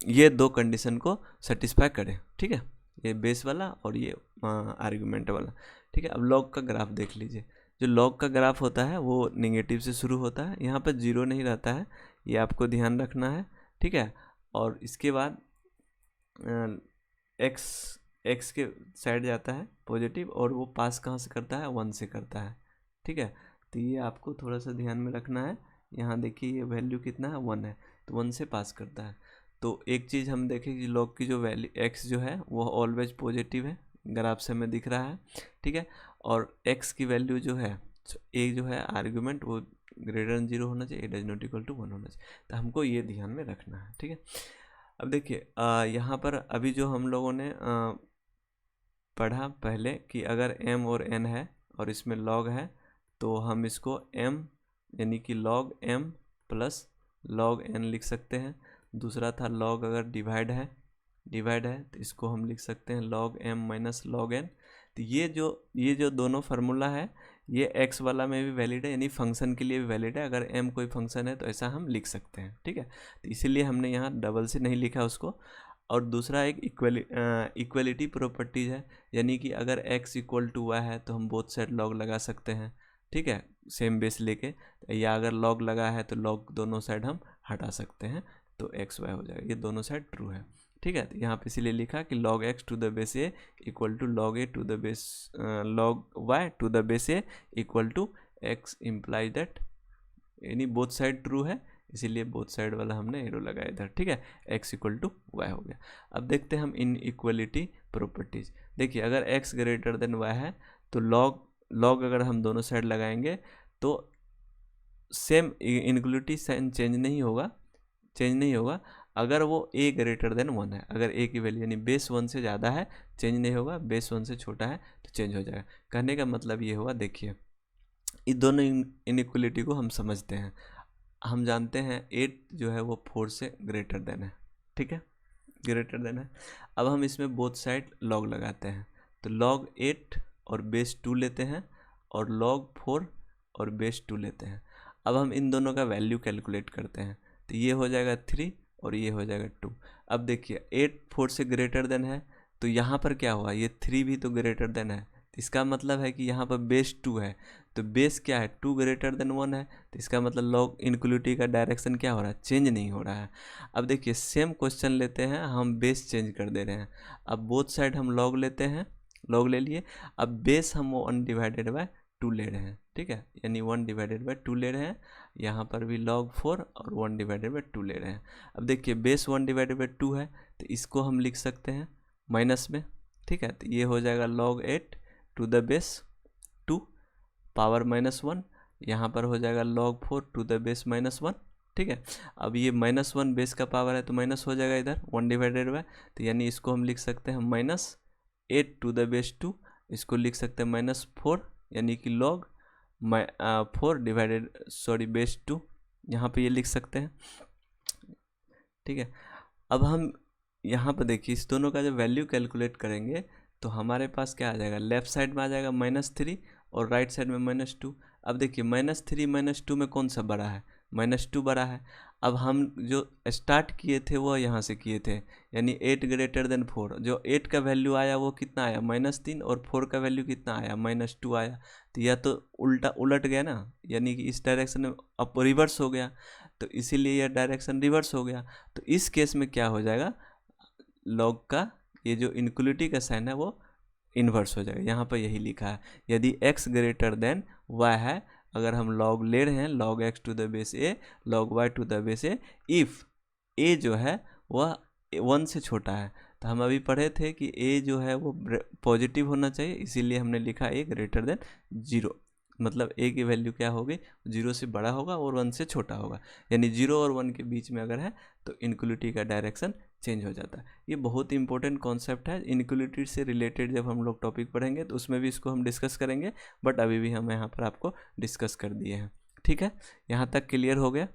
Speaker 1: ये दो कंडीशन को सेटिस्फाई करे, ठीक है, ये बेस वाला और ये आर्गुमेंट वाला, ठीक है। अब लॉग का ग्राफ देख लीजिए, जो लॉग का ग्राफ होता है वो नेगेटिव से शुरू होता है, यहाँ पर 0 नहीं रहता है, ये आपको ध्यान रखना है, ठीक है। और इसके बाद एक्स के साइड जाता है पॉजिटिव, और वो पास कहाँ से करता है, 1 से करता है, ठीक है। तो ये आपको थोड़ा सा ध्यान में रखना है। यहाँ देखिए ये वैल्यू कितना है, 1 है, तो 1 से पास करता है। तो एक चीज़ हम देखें कि लॉग की जो वैल्यू x जो है वो ऑलवेज पॉजिटिव है, ग्राफ से हमें दिख रहा है, ठीक है। और x की वैल्यू जो है a जो है आर्गुमेंट वो ग्रेटर देन 0 होना चाहिए, डज नॉट इक्वल टू 1 होना चाहिए। तो हमको ये ध्यान में रखना है, ठीक है। अब देखिए यहाँ पर अभी जो हम लोगों ने पढ़ा पहले कि अगर m और n है और इसमें log है तो हम इसको m यानी कि log m plus log n लिख सकते हैं। दूसरा था log अगर डिवाइड है तो इसको हम लिख सकते हैं log m minus log n। तो ये जो दोनों फार्मूला है ये x वाला में भी वैलिड है, यानी फंक्शन के लिए भी वैलिड है। अगर m कोई फंक्शन है तो ऐसा हम लिख सकते हैं, ठीक है। तो इसीलिए हमने यहाँ डबल से नहीं लिखा उसको। और दूसरा एक इक्वलिटी प्रॉपर्टीज है, यानी कि अगर x इक्वल टू y है तो हम बोथ साइड log लगा सकते हैं, ठीक है, सेम बेस लेके। या अगर log लगा है तो log दोनों साइड हम हटा सकते हैं, तो x y हो जाएगा। ये दोनों साइड ट्रू है, ठीक है। तो यहाँ पे इसीलिए लिखा कि log x to the base a equal to log a to the base log y to the base a equal to x implies that, यानी बोथ साइड ट्रू है, इसीलिए बोथ साइड वाला हमने एरो लगाया इधर, ठीक है। x इक्वल टू y हो गया। अब देखते हैं हम इन इक्वलिटी प्रॉपर्टीज। देखिए अगर x ग्रेटर देन y है तो log अगर हम दोनों साइड लगाएंगे तो सेम इनक्वलिटी साइन चेंज नहीं होगा। अगर वो a ग्रेटर देन 1 है, अगर a की वैल्यू यानी बेस 1 से ज़्यादा है चेंज नहीं होगा, बेस 1 से छोटा है तो चेंज हो जाएगा। कहने का मतलब ये हुआ, देखिए इस दोनों इनइक्वलिटी को हम समझते हैं। हम जानते हैं 8 जो है वो 4 से ग्रेटर देन है, ठीक है, ग्रेटर देन है। अब हम इसमें बोथ साइड log लगाते हैं, तो log 8 और बेस 2 लेते हैं और log 4 और बेस 2 लेते हैं। अब हम इन दोनों का वैल्यू कैलकुलेट करते हैं, तो ये हो जाएगा 3 और ये हो जाएगा 2। अब देखिए 8 4 से ग्रेटर देन है, तो यहाँ पर क्या हुआ, ये 3 भी तो ग्रेटर देन है, तो इसका मतलब है कि यहाँ पर बेस 2 है, तो बेस क्या है 2 ग्रेटर देन 1 है, तो इसका मतलब log इनक्वलिटी का डायरेक्शन क्या हो रहा है, चेंज नहीं हो रहा है। अब देखिए सेम क्वेश्चन लेते हैं, हम बेस चेंज कर दे रहे हैं। अब बोथ साइड हम log लेते हैं, log ले लिए। अब बेस हम वो 1 डिवाइडेड बाय 2 ले रहे हैं, ठीक है, यानी 1 डिवाइडेड बाय 2 ले रहे हैं। यहाँ पर भी log 4 और 1 डिवाइडेड बाय 2 ले रहे हैं। अब देखिए बेस 1 डिवाइडेड बाय 2 है, तो इसको हम लिख सकते हैं माइनस में, ठीक है। तो ये हो जाएगा log 8 to the base 2 power -1, यहाँ पर हो जाएगा log 4 टू द बेस -1, ठीक है। अब ये -1 बेस का पावर है तो माइनस हो जाएगा इधर 1 डिवाइडेड बाय, तो यानी इसको हम लिख सकते हैं -8 टू द बेस 2, इसको लिख सकते हैं -4, यानी कि log 4 डिवाइडेड बेस 2, यहाँ पे ये लिख सकते हैं, ठीक है। अब हम यहाँ पर देखिए इस दोनों का जब वैल्यू कैलकुलेट करेंगे तो हमारे पास क्या आ जाएगा, लेफ्ट साइड में आ जाएगा -3 और राइट साइड में -2। अब देखिए -3 -2 में कौन सा बड़ा है, -2 बड़ा है। अब हम जो स्टार्ट किए थे वो यहाँ से किए थे, यानी 8 ग्रेटर देन 4, जो 8 का वैल्यू आया वो कितना आया -3 और 4 का वैल्यू कितना आया -2 आया। तो यह तो उलट गया ना, यानी कि इस डायरेक्शन में अब रिवर्स हो गया, तो इसीलिए यह डायरेक्शन रिवर्स हो गया। तो इस केस में क्या हो जाएगा, log का ये जो इनक्वलिटी का साइन है वो इन्वर्स हो जाएगा। यहाँ पर यही लिखा है, यदि x ग्रेटर देन y है, अगर हम log ले रहे हैं log x to the base a log y to the base a, if a जो है वह 1 से छोटा है। तो हम अभी पढ़े थे कि a जो है वो पॉजिटिव होना चाहिए, इसीलिए हमने लिखा a ग्रेटर देन 0, मतलब a की वैल्यू क्या होगी, 0 से बड़ा होगा और 1 से छोटा होगा, यानी 0 और 1 के बीच में अगर है तो इनक्वलिटी का डायरेक्शन चेंज हो जाता है। ये बहुत ही इंपॉर्टेंट कॉन्सेप्ट है, इनक्वलिटी से रिलेटेड जब हम लोग टॉपिक पढ़ेंगे तो उसमें भी इसको हम डिस्कस करेंगे, बट अभी भी हम यहाँ पर आपको डिस्कस कर दिए हैं, ठीक है। यहाँ तक क्लियर हो गया।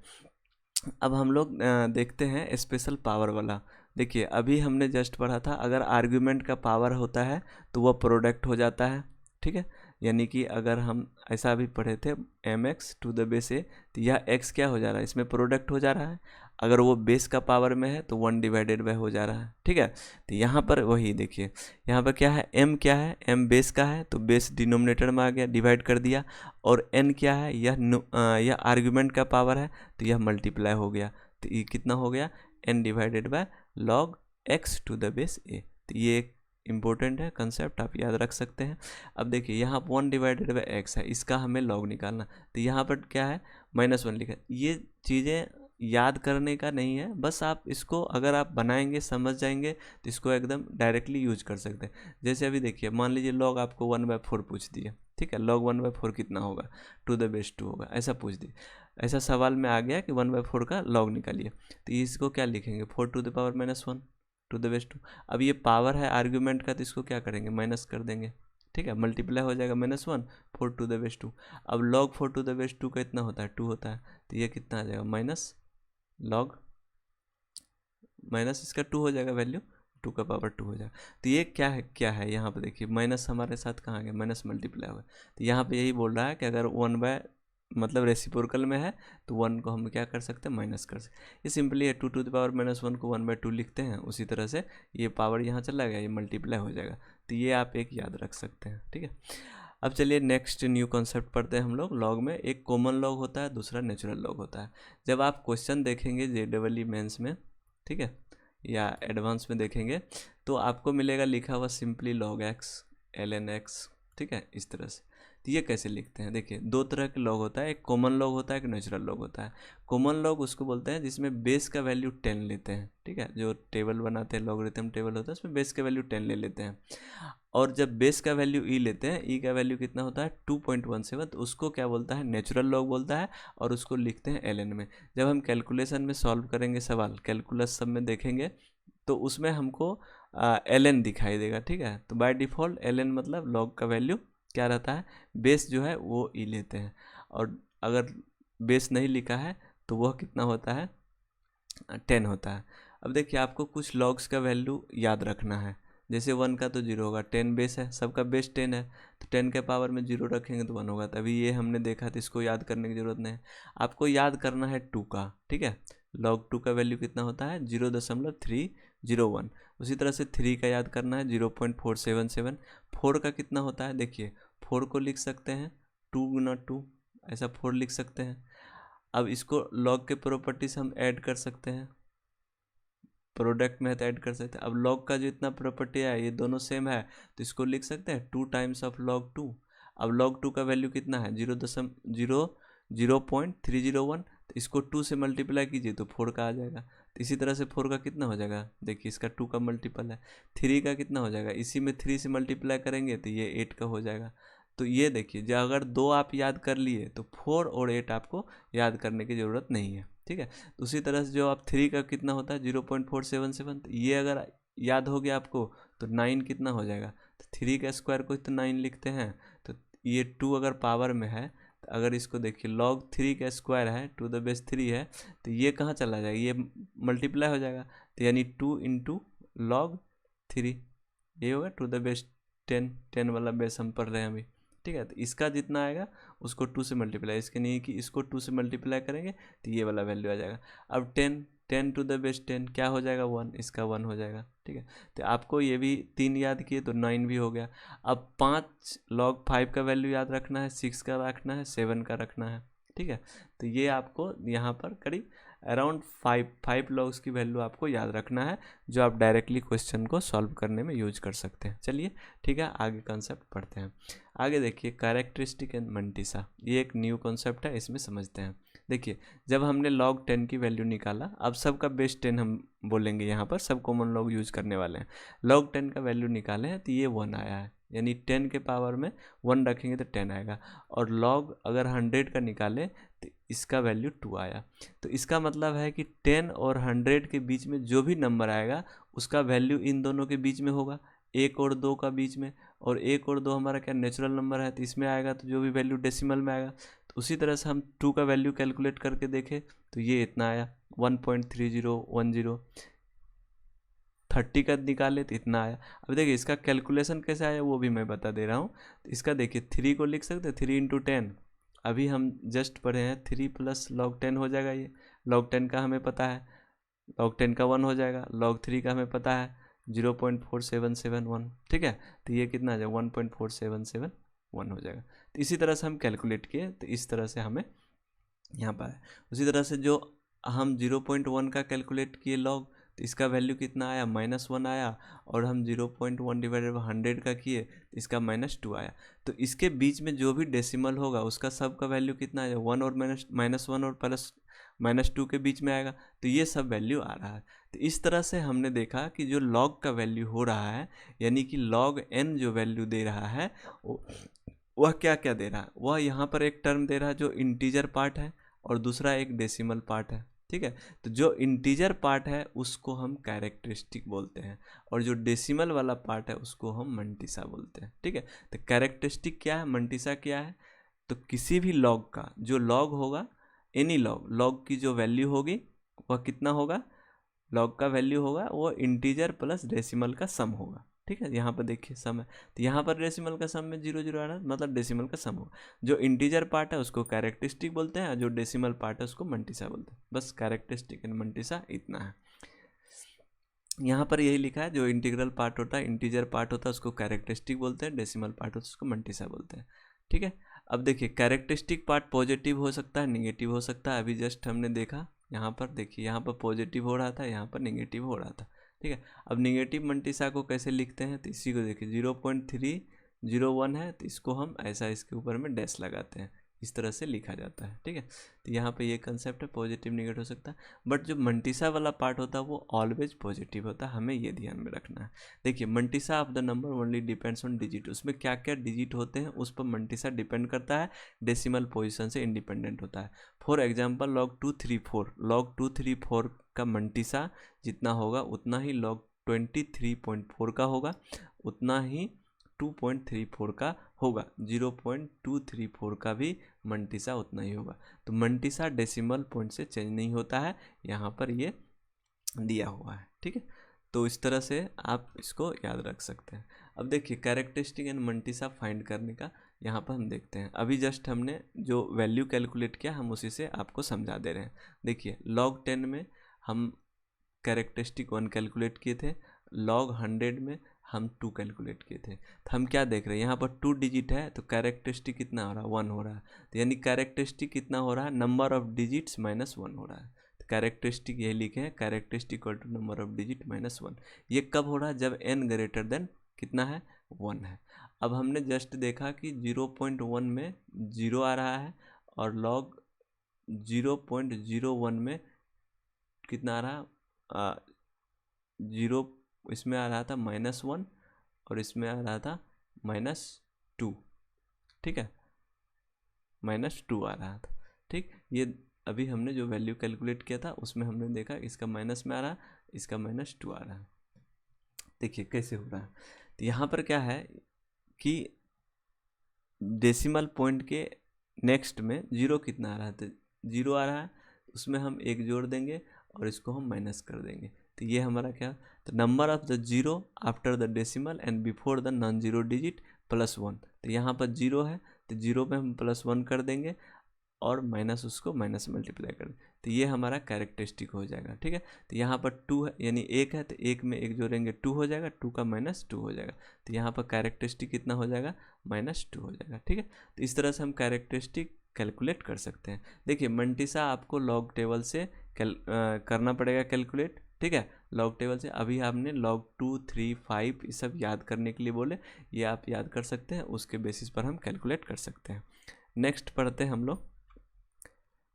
Speaker 1: अब हम लोग देखते हैं स्पेशल पावर वाला। देखिए अभी हमने जस्ट पढ़ा था अगर आर्ग्यूमेंट का पावर होता है तो वह प्रोडक्ट हो जाता है, ठीक है। यानी कि अगर हम ऐसा भी पढ़े थे mx to the base a, तो यह x क्या हो जा रहा है, इसमें प्रोडक्ट हो जा रहा है। अगर वो बेस का पावर में है तो 1 डिवाइडेड बाय हो जा रहा है, ठीक है। तो यहाँ पर वही देखिए, यहाँ पर क्या है, m क्या है, m बेस का है तो बेस डिनोमिनेटर में आ गया, डिवाइड कर दिया। और n क्या है, यह आर्ग्यूमेंट का पावर है तो यह मल्टीप्लाई हो गया, तो ये कितना हो गया, n divided by log x to the base a। तो ये एक इम्पोर्टेंट है कंसेप्ट, आप याद रख सकते हैं। अब देखिए यहाँ 1 डिवाइडेड बाय x है, इसका हमें log निकालना, तो यहाँ पर क्या है -1 लिखा है। ये चीज़ें याद करने का नहीं है, बस आप इसको अगर आप बनाएंगे समझ जाएंगे तो इसको एकदम डायरेक्टली यूज कर सकते हैं। जैसे अभी देखिए, मान लीजिए लॉग आपको 1/4 पूछ दिया, ठीक है, log 1/4 कितना होगा, 2 होगा, ऐसा पूछ दिए, ऐसा सवाल में आ गया कि 1/4 का लॉग निकालिए, तो इसको क्या लिखेंगे, 4⁻⁻1 2। अब ये पावर है आर्ग्यूमेंट का, तो इसको क्या करेंगे, माइनस कर देंगे, ठीक है, मल्टीप्लाई हो जाएगा -1 4⁻²। अब log 4⁻² का इतना होता है 2 होता है, तो ये कितना आ जाएगा माइनस लॉग माइनस इसका 2 हो जाएगा, वैल्यू 2 हो जाएगा। तो ये क्या है यहाँ पे देखिए, माइनस हमारे साथ कहाँ गया, माइनस मल्टीप्लाई हुआ, तो यहाँ पे यही बोल रहा है कि अगर 1 मतलब रेसिप्रोकल में है तो 1 को हम क्या कर सकते हैं, माइनस कर सकते हैं। ये सिंपली है, 2⁻⁻1 को 1/2 लिखते हैं, उसी तरह से ये पावर यहाँ चला गया, ये मल्टीप्लाई हो जाएगा, तो ये आप एक याद रख सकते हैं, ठीक है। अब चलिए नेक्स्ट न्यू कॉन्सेप्ट पढ़ते हैं हम लोग। लॉग में एक कॉमन लॉग होता है, दूसरा नेचुरल लॉग होता है। जब आप क्वेश्चन देखेंगे JEE मेंस में, ठीक है, या एडवांस में देखेंगे, तो आपको मिलेगा लिखा हुआ simply log x ln x, ठीक है, इस तरह से। तो ये कैसे लिखते हैं, देखिए दो तरह के लॉग होता है, एक कॉमन लॉग होता है, एक नेचुरल लॉग होता है। कॉमन लॉग उसको बोलते हैं जिसमें बेस का वैल्यू 10 लेते हैं, ठीक है, जो टेबल बनाते हैं लॉगरिथम टेबल होता है उसमें बेस का वैल्यू 10 ले लेते हैं। और जब बेस का वैल्यू ई लेते हैं, ई का वैल्यू कितना होता है 2.17, तो उसको क्या बोलता है, नेचुरल लॉग बोलता है, और उसको लिखते हैं ln में। जब हम कैलकुलेशन में सॉल्व करेंगे सवाल, कैलकुलस सब में देखेंगे, तो उसमें हमको ln दिखाई देगा, ठीक है। तो बाय डिफ़ॉल्ट ln मतलब लॉग का वैल्यू क्या रहता है, बेस जो है वो ई लेते हैं, और अगर बेस नहीं लिखा है तो वह कितना होता है 10 होता है। अब देखिए आपको कुछ लॉग्स का वैल्यू याद रखना है, जैसे 1 का तो 0 होगा, 10 बेस है, सबका बेस 10 है, तो 10 के पावर में 0 रखेंगे तो 1 होगा। तभी ये हमने देखा था, इसको याद करने की ज़रूरत नहीं है। आपको याद करना है 2 का, ठीक है, log 2 का वैल्यू कितना होता है 0.301। उसी तरह से 3 का याद करना है 0.477। 4 का कितना होता है, देखिए 4 को लिख सकते हैं 2 गुना 2, ऐसा 4 लिख सकते हैं। अब इसको log के प्रॉपर्टीज हम ऐड कर सकते हैं, प्रोडक्ट में है तो ऐड कर सकते हैं। अब log का जो इतना प्रॉपर्टी है ये दोनों सेम है, तो इसको लिख सकते हैं 2 टाइम्स ऑफ log 2। अब log 2 का वैल्यू कितना है 0.301, तो इसको 2 से मल्टीप्लाई कीजिए तो 4 का आ जाएगा। तो इसी तरह से 4 का कितना हो जाएगा, देखिए इसका 2 का मल्टीपल है। 3 का कितना हो जाएगा, इसी में 3 से मल्टीप्लाई करेंगे तो ये 8 का हो जाएगा। तो ये देखिए, जो अगर 2 आप याद कर लिए तो 4 और 8 आपको याद करने की ज़रूरत नहीं है, ठीक है। तो उसी तरह से जो आप 3 का कितना होता है 0.477, तो ये अगर याद हो गया आपको तो 9 कितना हो जाएगा, तो 3 का स्क्वायर को तो 9 लिखते हैं, तो ये 2 अगर पावर में है, तो अगर इसको देखिए log 3 का स्क्वायर है 2⁻³ है, तो ये कहाँ चला जाएगा, ये मल्टीप्लाई हो जाएगा, तो यानी 2 × log 3, ये होगा 2⁻10, 10 वाला बेस हम पढ़ रहे हैं अभी, ठीक है। तो इसका जितना आएगा उसको 2 से मल्टीप्लाई, इसके नहीं कि इसको 2 से मल्टीप्लाई करेंगे तो ये वाला वैल्यू आ जाएगा। अब 10 10⁻10 क्या हो जाएगा 1, इसका 1 हो जाएगा, ठीक है। तो आपको ये भी 3 याद किए तो 9 भी हो गया। अब 5 log 5 का वैल्यू याद रखना है, 6 का रखना है, 7 का रखना है, ठीक है। तो ये आपको यहाँ पर करीब अराउंड 5 लॉग्स की वैल्यू आपको याद रखना है, जो आप डायरेक्टली क्वेश्चन को सॉल्व करने में यूज कर सकते हैं। चलिए ठीक है, आगे कॉन्सेप्ट पढ़ते हैं। आगे देखिए कैरेक्टरिस्टिक एंड मंटीसा, ये एक न्यू कॉन्सेप्ट है, इसमें समझते हैं। देखिए जब हमने log 10 की वैल्यू निकाला, अब सबका बेस 10 हम बोलेंगे, यहाँ पर सब कॉमन लॉग यूज करने वाले हैं। log 10 का वैल्यू निकाले हैं तो ये 1 आया है, यानी 10 के पावर में 1 रखेंगे तो 10 आएगा। और log अगर 100 का निकाले तो इसका वैल्यू 2 आया। तो इसका मतलब है कि 10 और 100 के बीच में जो भी नंबर आएगा उसका वैल्यू इन दोनों के बीच में होगा, 1 और 2 का बीच में, और 1 और 2 हमारा क्या नेचुरल नंबर है, तो इसमें आएगा, तो जो भी वैल्यू डेसिमल में आएगा। तो उसी तरह से हम 2 का वैल्यू कैलकुलेट करके देखें तो ये इतना आया 1.3010। 30 का निकाले तो इतना आया। अब देखिए इसका कैलकुलेशन कैसे आया वो भी मैं बता दे रहा हूँ। तो इसका देखिए 3 को लिख सकते हैं 3 × 10, अभी हम जस्ट पढ़े हैं 3 + log 10 हो जाएगा। ये log 10 का हमें पता है, log 10 का 1 हो जाएगा, log 3 का हमें पता है 0.4771, ठीक है। तो ये कितना आ जाएगा 1.4771 हो जाएगा। तो इसी तरह से हम कैलकुलेट किए, तो इस तरह से हमें यहाँ पर है। उसी तरह से जो हम 0.1 का कैलकुलेट किए log, तो इसका वैल्यू कितना आया -1 आया, और हम 0.1 / 100 का किए तो इसका -2 आया। तो इसके बीच में जो भी डेसिमल होगा उसका सब का वैल्यू कितना आया 1 और -1 और -2 के बीच में आएगा, तो ये सब वैल्यू आ रहा है। तो इस तरह से हमने देखा कि जो log का वैल्यू हो रहा है, यानी कि log n जो वैल्यू दे रहा है वह क्या क्या दे रहा है, वह यहाँ पर एक टर्म दे रहा है जो इंटीजर पार्ट है और दूसरा एक डेसिमल पार्ट है। ठीक है, तो जो इंटीजर पार्ट है उसको हम कैरेक्टरिस्टिक बोलते हैं और जो डेसिमल वाला पार्ट है उसको हम मंटिसा बोलते हैं। ठीक है, तो कैरेक्टरिस्टिक क्या है, मंटिसा क्या है, तो किसी भी लॉग का जो लॉग होगा, एनी लॉग की जो वैल्यू होगी वह कितना होगा, लॉग का वैल्यू होगा वो इंटीजर प्लस डेसिमल का सम होगा। ठीक है, यहाँ पर देखिए सम है, तो यहाँ पर डेसिमल का सम में 0 0 आ रहा है, मतलब डेसिमल का सम होगा। जो इंटीजर पार्ट है उसको कैरेक्टरिस्टिक बोलते हैं और जो डेसिमल पार्ट है उसको मंटिसा बोलते हैं। बस कैरेक्टरिस्टिक एंड मंटिसा इतना है। यहाँ पर यही लिखा है, जो इंटीग्रल पार्ट होता है, इंटीजर पार्ट होता है उसको कैरेक्टरिस्टिक बोलते हैं, डेसिमल पार्ट होता है उसको मंटिसा बोलते हैं। ठीक है, अब देखिए कैरेक्टरिस्टिक पार्ट पॉजिटिव हो सकता है, निगेटिव हो सकता है। अभी जस्ट हमने देखा, यहाँ पर देखिए, यहाँ पर पॉजिटिव हो रहा था, यहाँ पर निगेटिव हो रहा था। ठीक है, अब निगेटिव मंटिसा को कैसे लिखते हैं, तो इसी को देखिए 0.301 है, तो इसको हम ऐसा इसके ऊपर में डैश लगाते हैं, इस तरह से लिखा जाता है। ठीक है, तो यहाँ पे ये कंसेप्ट है, पॉजिटिव निगेटिव हो सकता है, बट जो मंटिसा वाला पार्ट होता है वो ऑलवेज पॉजिटिव होता है, हमें ये ध्यान में रखना है। देखिए mantissa of the number only depends on digit, उसमें क्या क्या डिजिट होते हैं उस पर मंटिसा डिपेंड करता है, डेसिमल पोजीशन से इंडिपेंडेंट होता है। फॉर एग्जांपल log 234 का मंटिसा जितना होगा उतना ही log 23.4 का होगा, उतना ही 2.34 का होगा, 0.234 का भी मंटिसा उतना ही होगा। तो मंटिसा डेसिमल पॉइंट से चेंज नहीं होता है, यहाँ पर ये दिया हुआ है। ठीक है, तो इस तरह से आप इसको याद रख सकते हैं। अब देखिए कैरेक्टरिस्टिक एंड मंटिसा फाइंड करने का यहाँ पर हम देखते हैं। अभी जस्ट हमने जो वैल्यू कैलकुलेट किया हम उसी से आपको समझा दे रहे हैं। देखिए log 10 में हम कैरेक्टरिस्टिक 1 कैलकुलेट किए थे, log 100 में हम 2 कैलकुलेट किए थे। तो हम क्या देख रहे हैं, यहाँ पर 2 डिजिट है तो कैरेक्टरिस्टिक कितना हो रहा है, 1 हो रहा है, तो यानी कैरेक्टरिस्टिक कितना हो रहा है, नंबर ऑफ डिजिट्स -1 हो रहा है। तो कैरेक्टरिस्टिक यही लिखे हैं, characteristic equal to number of digit -1। ये कब हो रहा है, जब n ग्रेटर देन कितना है, 1 है। अब हमने जस्ट देखा कि 0.1 में 0 आ रहा है और log 0.01 में कितना आ रहा, 0 इसमें आ रहा था -1 और इसमें आ रहा था -2। ठीक है, -2 आ रहा था। ठीक, ये अभी हमने जो वैल्यू कैलकुलेट किया था उसमें हमने देखा इसका माइनस में आ रहा, इसका -2 आ रहा है। देखिए कैसे हो रहा है, तो यहाँ पर क्या है कि डेसिमल पॉइंट के नेक्स्ट में 0 कितना आ रहा है, तो 0 आ रहा है, उसमें हम 1 जोड़ देंगे और इसको हम माइनस कर देंगे, तो ये हमारा क्या, तो number of the 0 after the decimal and before the non zero digit +1। तो यहाँ पर 0 है तो 0 में हम +1 कर देंगे और माइनस उसको माइनस मल्टीप्लाई कर दें, तो ये हमारा कैरेक्टरिस्टिक हो जाएगा। ठीक है, तो यहाँ पर 2 है यानी 1 है तो 1 में 1 जोड़ेंगे 2 हो जाएगा, 2 का -2 हो जाएगा, तो यहाँ पर कैरेक्टरिस्टिक कितना हो जाएगा, -2 हो जाएगा। ठीक है, तो इस तरह से हम कैरेक्टरिस्टिक कैलकुलेट कर सकते हैं। देखिए मंटिसा आपको लॉग टेबल से करना पड़ेगा कैलकुलेट। ठीक है, लॉग टेबल से अभी आपने log 2, 3, 5 ये सब याद करने के लिए बोले, ये आप याद कर सकते हैं, उसके बेसिस पर हम कैलकुलेट कर सकते हैं। नेक्स्ट पढ़ते हैं हम लोग,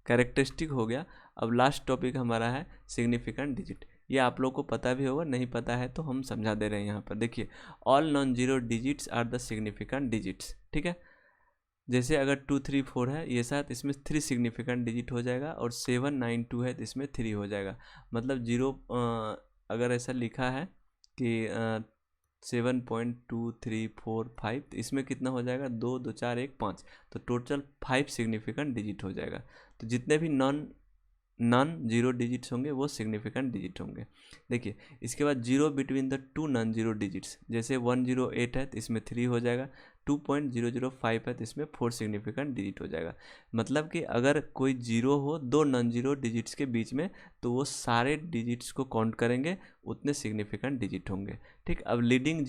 Speaker 1: कैरेक्टरिस्टिक हो गया। अब लास्ट टॉपिक हमारा है सिग्निफिकेंट डिजिट। ये आप लोग को पता भी होगा, नहीं पता है तो हम समझा दे रहे हैं यहाँ पर। देखिए all non zero digits are the significant digits. ठीक है, जैसे अगर 2, 3, 4 है ये साथ, इसमें 3 सिग्निफिकेंट डिजिट हो जाएगा और 7, 9, 2 है तो इसमें 3 हो जाएगा। मतलब 0 अगर ऐसा लिखा है कि 7.2345 तो इसमें कितना हो जाएगा, 2, 2, 4, 1, 5, तो टोटल 5 सिग्निफिकेंट डिजिट हो जाएगा। तो जितने भी नॉन जीरो डिजिट्स होंगे वो सिग्निफिकेंट डिजिट होंगे। देखिए इसके बाद 0 between the 2 non zero digits, जैसे 108 है तो इसमें 3 हो जाएगा, 2.005 है तो इसमें 4 सिग्निफिकेंट डिजिट हो जाएगा। मतलब कि अगर कोई 0 हो 2 नॉन जीरो डिजिट्स के बीच में तो वो सारे डिजिट्स को काउंट करेंगे, उतने सिग्निफिकेंट डिजिट होंगे। ठीक, अब लीडिंग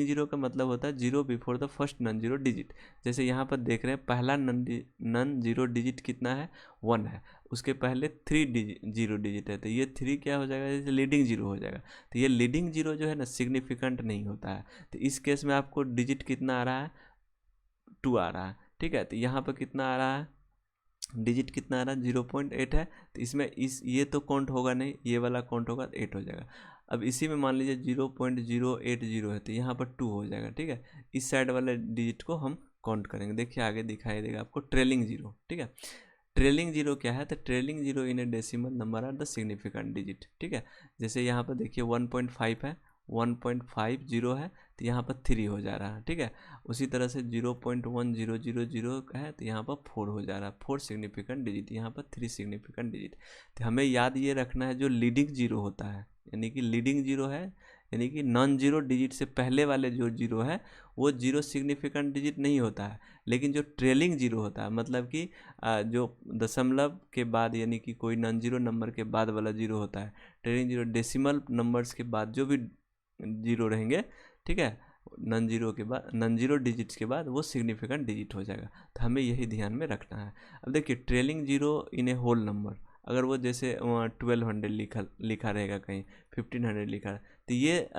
Speaker 1: जीरो का मतलब होता है 0 before the first non zero digit. जैसे यहाँ पर देख रहे हैं पहला नॉन जीरो डिजिट कितना है, 1 है, उसके पहले 3 जीरो डिजिट है, तो ये 3 क्या हो जाएगा, जैसे लीडिंग जीरो हो जाएगा। तो ये लीडिंग जीरो जो है ना सिग्निफिकेंट नहीं होता है, तो इस केस में आपको डिजिट कितना आ रहा है, 2 आ रहा है। ठीक है, तो यहाँ पर कितना आ रहा है, डिजिट कितना आ रहा है 0.8 है, तो इसमें ये तो काउंट होगा नहीं, ये वाला काउंट होगा तो 8 हो जाएगा। अब इसी में मान लीजिए 0.080 है तो यहाँ पर 2 हो जाएगा, ठीक है। इस साइड वाले डिजिट को हम काउंट करेंगे, देखिए आगे दिखाई देगा आपको ट्रेलिंग जीरो, ठीक है। ट्रेलिंग जीरो क्या है, तो trailing zero in a decimal number are the significant digit, ठीक है। जैसे यहाँ पर देखिए 1.5 है, 1.50 है तो यहाँ पर 3 हो जा रहा है, ठीक है। उसी तरह से 0.1000 है तो यहाँ पर 4 हो जा रहा है, 4 सिग्निफिकेंट डिजिट, यहाँ पर 3 सिग्निफिकेंट डिजिट। तो हमें याद ये रखना है जो लीडिंग जीरो होता है, यानी कि लीडिंग जीरो है, यानी कि नॉन जीरो डिजिट से पहले वाले जो जीरो है वो जीरो सिग्निफिकेंट डिजिट नहीं होता है। लेकिन जो ट्रेलिंग जीरो होता है, मतलब कि जो दशमलव के बाद यानी कि कोई नॉन जीरो नंबर के बाद वाला जीरो होता है, ट्रेलिंग जीरो डेसिमल नंबर्स के बाद जो भी जीरो रहेंगे, ठीक है, नॉन जीरो के बाद, नॉन जीरो डिजिट्स के बाद वो सिग्निफिकेंट डिजिट हो जाएगा। तो हमें यही ध्यान में रखना है। अब देखिए trailing zero in A whole number, अगर वो जैसे 1200 लिखा रहेगा, कहीं 1500 लिखा है, तो ये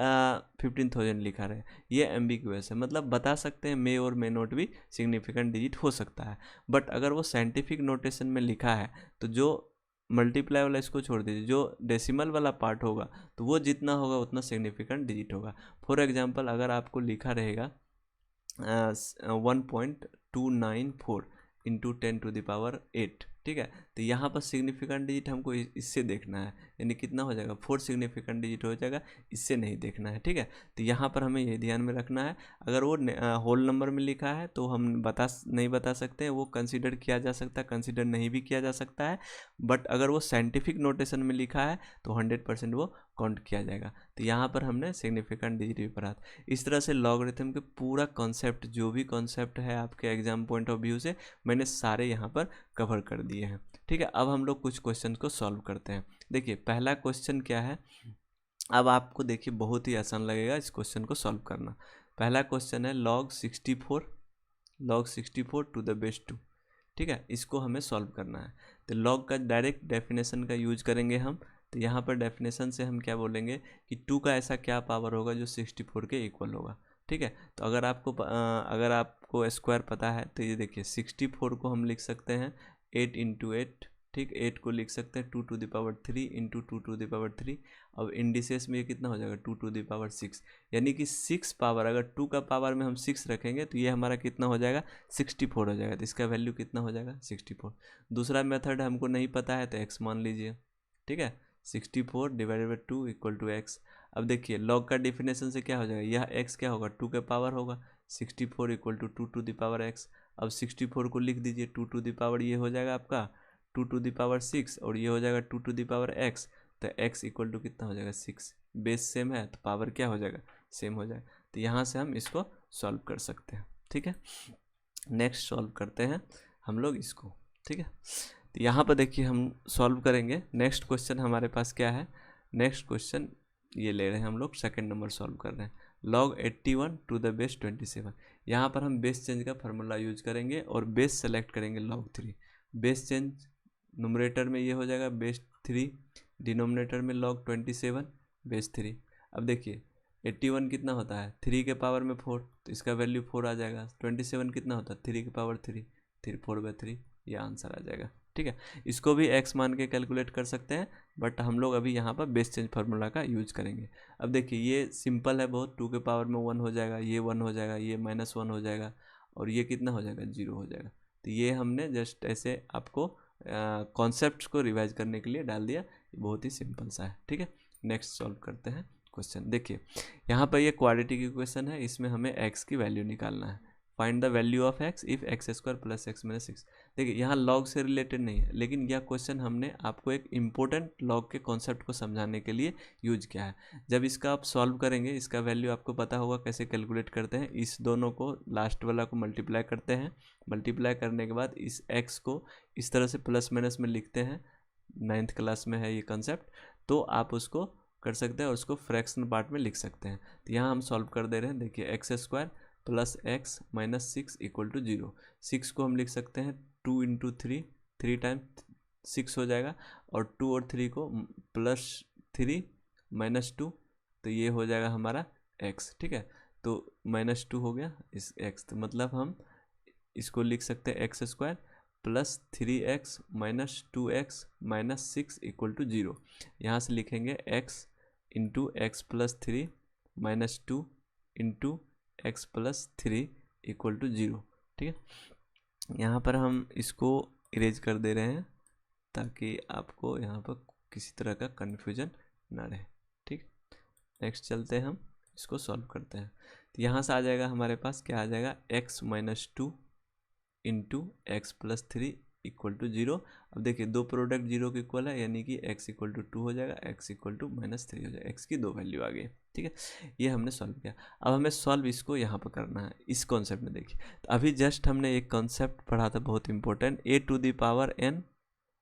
Speaker 1: 15,000 लिखा रहे, ये एम्बिगुअस है, मतलब बता सकते हैं मे और मे नोट भी सिग्निफिकेंट डिजिट हो सकता है। बट अगर वो साइंटिफिक नोटेशन में लिखा है तो जो मल्टीप्लाई वाला इसको छोड़ दीजिए, जो डेसिमल वाला पार्ट होगा तो वो जितना होगा उतना सिग्निफिकेंट डिजिट होगा। फॉर एग्जांपल अगर आपको लिखा रहेगा 1.294 इंटू 10⁸, ठीक है, तो यहाँ पर सिग्निफिकेंट डिजिट हमको इससे देखना है, यानी कितना हो जाएगा 4 सिग्निफिकेंट डिजिट हो जाएगा, इससे नहीं देखना है, ठीक है। तो यहाँ पर हमें ये ध्यान में रखना है, अगर वो होल नंबर में लिखा है तो हम नहीं बता सकते हैं, वो कंसीडर किया जा सकता है, कंसीडर नहीं भी किया जा सकता है। बट अगर वो साइंटिफिक नोटेशन में लिखा है तो 100% वो काउंट किया जाएगा। तो यहाँ पर हमने सिग्निफिकेंट डिजिट भी पढ़ा। इस तरह से लॉगरिथम के पूरा कॉन्सेप्ट, जो भी कॉन्सेप्ट है आपके एग्जाम पॉइंट ऑफ व्यू से, मैंने सारे यहाँ पर कवर कर दिए हैं, ठीक है। अब हम लोग कुछ क्वेश्चन को सॉल्व करते हैं। देखिए पहला क्वेश्चन क्या है, अब आपको देखिए बहुत ही आसान लगेगा इस क्वेश्चन को सॉल्व करना। पहला क्वेश्चन है log 64 टू द बेस 2, ठीक है, इसको हमें सॉल्व करना है। तो log का डायरेक्ट डेफिनेशन का यूज करेंगे हम। तो यहाँ पर डेफिनेशन से हम क्या बोलेंगे कि 2 का ऐसा क्या पावर होगा जो 64 के इक्वल होगा, ठीक है। तो अगर आपको स्क्वायर पता है तो ये देखिए 64 को हम लिख सकते हैं 8 इंटू 8, ठीक, 8 को लिख सकते हैं 2⁻³ इंटू 2⁻³। अब इंडिसेस में ये कितना हो जाएगा 2⁻6, यानी कि 6 पावर, अगर 2 का पावर में हम 6 रखेंगे तो ये हमारा कितना हो जाएगा 64 हो जाएगा। तो इसका वैल्यू कितना हो जाएगा 64। दूसरा मेथड हमको नहीं पता है तो x मान लीजिए, ठीक है, 64 divided by 2 equal to x। अब देखिए लॉग का डिफिनेशन से क्या हो जाएगा, यह x क्या होगा 2 के पावर होगा, 64 इक्वल टू 2⁻x। अब 64 को लिख दीजिए 2 ये हो जाएगा आपका 2⁻6 और ये हो जाएगा 2⁻x। तो x इक्वल टू कितना हो जाएगा 6, बेस सेम है तो पावर क्या हो जाएगा सेम हो जाएगा। तो यहाँ से हम इसको सॉल्व कर सकते हैं, ठीक है। नेक्स्ट सॉल्व करते हैं हम लोग इसको, ठीक है। तो यहाँ पर देखिए हम सॉल्व करेंगे। नेक्स्ट क्वेश्चन हमारे पास क्या है, नेक्स्ट क्वेश्चन ये ले रहे हैं हम लोग, सेकंड नंबर सॉल्व कर रहे हैं। log 81 टू द बेस 27, यहाँ पर हम बेस चेंज का फार्मूला यूज करेंगे और बेस सेलेक्ट करेंगे log 3। बेस चेंज नुमरेटर में ये हो जाएगा बेस 3, डिनोमिनेटर में log 27 बेस 3। अब देखिए 81 कितना होता है 3 के पावर में 4, तो इसका वैल्यू 4 आ जाएगा। 27 कितना होता है 3 के पावर 3, 4/3, ये आंसर आ जाएगा, ठीक है। इसको भी x मान के कैलकुलेट कर सकते हैं, बट हम लोग अभी यहाँ पर बेस चेंज फार्मूला का यूज करेंगे। अब देखिए ये सिंपल है बहुत, 2 के पावर में 1 हो जाएगा, ये 1 हो जाएगा, ये -1 हो जाएगा और ये कितना हो जाएगा 0 हो जाएगा। तो ये हमने जस्ट ऐसे आपको कॉन्सेप्ट को रिवाइज करने के लिए डाल दिया, बहुत ही सिंपल सा है, ठीक है। नेक्स्ट सॉल्व करते हैं क्वेश्चन। देखिए यहाँ पर ये क्वाड्रेटिक इक्वेशन है, इसमें हमें x की वैल्यू निकालना है। Find the value of x if x² + x - 6। देखिए यहाँ लॉग से रिलेटेड नहीं है, लेकिन यह क्वेश्चन हमने आपको एक इम्पोर्टेंट लॉग के कॉन्सेप्ट को समझाने के लिए यूज किया है। जब इसका आप सॉल्व करेंगे, इसका वैल्यू आपको पता होगा कैसे कैलकुलेट करते हैं। इस दोनों को लास्ट वाला को मल्टीप्लाई करते हैं, मल्टीप्लाई करने के बाद इस x को इस तरह से प्लस माइनस में लिखते हैं। 9th क्लास में है ये कंसेप्ट, तो आप उसको कर सकते हैं और उसको फ्रैक्शन पार्ट में लिख सकते हैं। तो यहाँ हम सॉल्व कर दे रहे हैं। देखिए x² + x - 6 = 0। 6 को हम लिख सकते हैं 2 × 3, 3 टाइम्स 6 हो जाएगा, और 2 और 3 को +3 - 2, तो ये हो जाएगा हमारा x, ठीक है। तो -2 हो गया इस x, तो मतलब हम इसको लिख सकते हैं x² plus 3x minus 2x minus 6 equal to 0। यहाँ से लिखेंगे x into x plus 3 minus 2 into x plus 3 equal to 0। ठीक है, यहाँ पर हम इसको इरेज कर दे रहे हैं ताकि आपको यहाँ पर किसी तरह का कन्फ्यूजन ना रहे। ठीक, नेक्स्ट चलते हैं, हम इसको सॉल्व करते हैं। तो यहाँ से आ जाएगा हमारे पास क्या आ जाएगा, x minus 2 into x plus 3 equal to 0। अब देखिए दो प्रोडक्ट 0 के इक्वल है, यानी कि x इक्वल टू 2 हो जाएगा, x इक्वल टू माइनस 3 हो जाएगा, x की दो वैल्यू आ गई। ठीक है, ये हमने सॉल्व किया। अब हमें सॉल्व इसको यहाँ पर करना है, इस कॉन्सेप्ट में देखिए। तो अभी जस्ट हमने एक कॉन्सेप्ट पढ़ा था बहुत important, a to the power n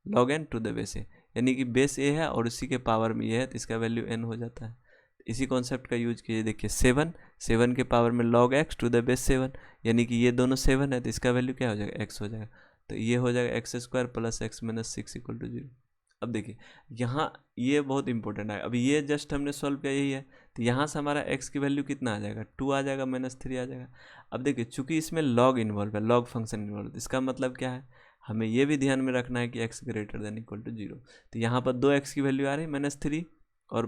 Speaker 1: log n to the base a, यानी कि बेस a है और उसी के पावर में ये है, तो इसका वैल्यू n हो जाता है। इसी कॉन्सेप्ट का यूज कीजिए। देखिए 7 के पावर में log x to the base 7, यानी कि ये दोनों 7 है, तो इसका वैल्यू क्या हो जाएगा, x हो जाएगा। तो ये हो जाएगा x square plus x minus 6 equal to 0। अब देखिए यहाँ ये बहुत इंपॉर्टेंट है, अभी ये जस्ट हमने सॉल्व किया यही है, तो यहाँ से हमारा x की वैल्यू कितना आ जाएगा, 2 आ जाएगा, माइनस 3 आ जाएगा। अब देखिए चूंकि इसमें log इन्वॉल्व है, log फंक्शन इन्वॉल्व है, इसका मतलब क्या है, हमें ये भी ध्यान में रखना है कि x greater than equal to 0। तो यहाँ पर 2x की वैल्यू आ रही है माइनस 3 और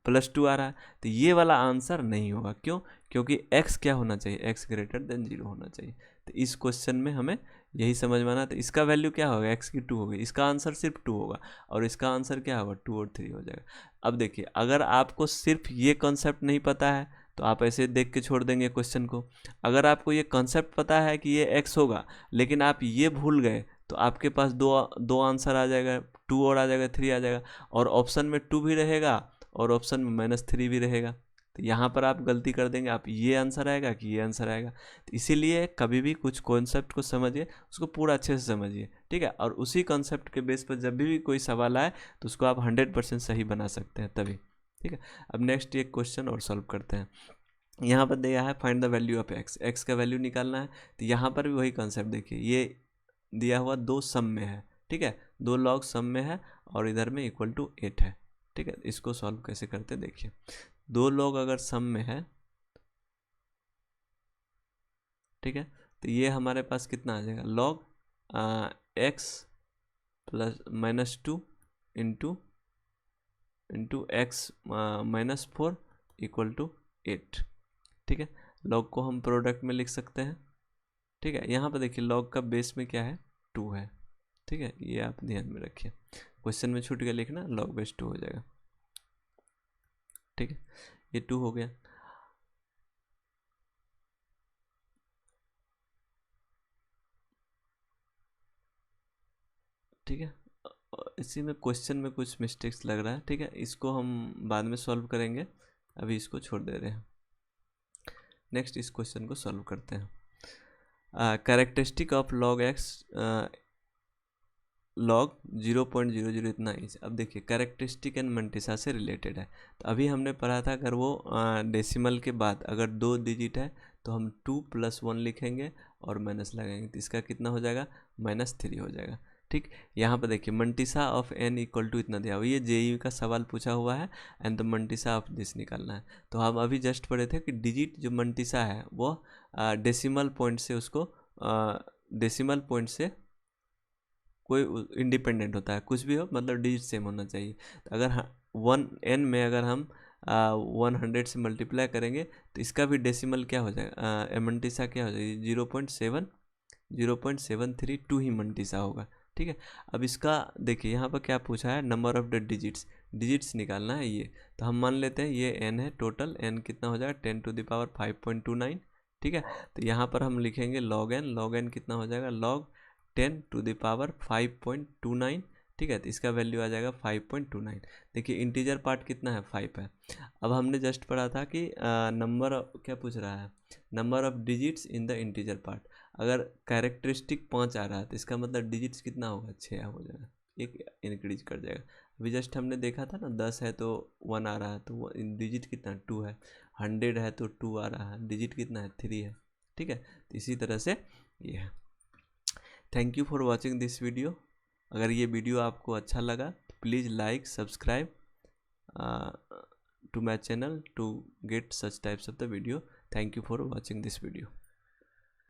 Speaker 1: प्लस 2 आ रहा है, तो ये वाला आंसर नहीं होगा। क्यों, क्योंकि x क्या होना चाहिए, x ग्रेटर देन 0 होना चाहिए। तो इस क्वेश्चन में हमें यही समझ में आना। तो इसका वैल्यू क्या होगा, x की 2 होगी, इसका आंसर सिर्फ 2 होगा, और इसका आंसर क्या होगा, 2 और 3 हो जाएगा। अब देखिए अगर आपको सिर्फ ये कॉन्सेप्ट नहीं पता है तो आप ऐसे देख के छोड़ देंगे क्वेश्चन को। अगर आपको ये कॉन्सेप्ट पता है कि ये x होगा, लेकिन आप ये भूल गए, तो आपके पास दो आंसर आ जाएगा, 2 और आ जाएगा, 3 आ जाएगा, और ऑप्शन में 2 भी रहेगा और ऑप्शन में माइनस 3 भी रहेगा। तो यहाँ पर आप गलती कर देंगे, आप ये आंसर आएगा कि ये आंसर आएगा। तो इसीलिए कभी भी कुछ कॉन्सेप्ट को समझिए, उसको पूरा अच्छे से समझिए। ठीक है, और उसी कॉन्सेप्ट के बेस पर जब भी कोई सवाल आए तो उसको आप 100% सही बना सकते हैं तभी। ठीक है, अब नेक्स्ट एक क्वेश्चन और सॉल्व करते हैं। यहाँ पर दिया है find the value of x का वैल्यू निकालना है। तो यहाँ पर भी वही कॉन्सेप्ट देखिए, ये दिया हुआ 2 सम में है। ठीक है, 2 log सम में है और इधर में इक्वल टू 8 है। ठीक है, इसको सॉल्व कैसे करते देखिए, 2 log अगर सम में है, ठीक है, तो ये हमारे पास कितना आ जाएगा, log x plus minus 2 into x minus 4 equal to 8। ठीक है, log को हम प्रोडक्ट में लिख सकते हैं। ठीक है, यहाँ पर देखिए log का बेस में क्या है, 2 है। ठीक है, ये आप ध्यान में रखिए, क्वेश्चन में छूट गया लिखना, log बेस 2 हो जाएगा। ठीक है, ये 2 हो गया। ठीक है, इसी में क्वेश्चन में कुछ मिस्टेक्स लग रहा है। ठीक है, इसको हम बाद में सॉल्व करेंगे, अभी इसको छोड़ दे रहे हैं। नेक्स्ट इस क्वेश्चन को सॉल्व करते हैं। Characteristic of log x log 0.00 इतना ही। अब देखिए कैरेक्टरिस्टिक एंड मंटिसा से रिलेटेड है। तो अभी हमने पढ़ा था अगर वो डेसिमल के बाद अगर 2 डिजिट है तो हम 2 + 1 लिखेंगे और माइनस लगाएंगे, तो इसका कितना हो जाएगा, -3 हो जाएगा। ठीक, यहाँ पर देखिए mantissa of n equal to इतना दिया हुआ, ये JEE का सवाल पूछा हुआ है, and the mantissa of this निकालना है। तो हम अभी जस्ट पढ़े थे कि डिजिट जो मंटिसा है वो डेसिमल पॉइंट से, उसको डेसिमल पॉइंट से कोई इंडिपेंडेंट होता है, कुछ भी हो मतलब डिजिट सेम होना चाहिए। तो अगर 1n में अगर हम 100 से मल्टीप्लाई करेंगे तो इसका भी डेसिमल क्या हो जाएगा, मंटिसा क्या हो जाएगी, 0.732 ही मंटिसा होगा। ठीक है, अब इसका देखिए यहाँ पर क्या पूछा है, नंबर ऑफ द डिजिट्स निकालना है ये। तो हम मान लेते हैं ये n है, टोटल n कितना हो जाएगा, 10 टू द पावर 5.29। ठीक है, तो यहाँ पर हम लिखेंगे log n कितना हो जाएगा, log 10 टू द पावर 5.29। ठीक है, तो इसका वैल्यू आ जाएगा 5.29। देखिए इंटीजर पार्ट कितना है, 5 है। अब हमने जस्ट पढ़ा था कि नंबर क्या पूछ रहा है, number of digits in the integer part. अगर कैरेक्टरिस्टिक 5 आ रहा है तो इसका मतलब डिजिट्स कितना होगा, 6 हो जाएगा, एक इंक्रीज कर जाएगा। अभी जस्ट हमने देखा था ना, 10 है तो 1 आ रहा है, तो डिजिट कितना 2 है, 100 है तो 2 आ रहा है, डिजिट कितना है 3 है। ठीक है, तो इसी तरह से ये है। Thank you for watching this video. अगर ये वीडियो आपको अच्छा लगा तो please like subscribe to my channel to get such types of the video. Thank you for watching this video.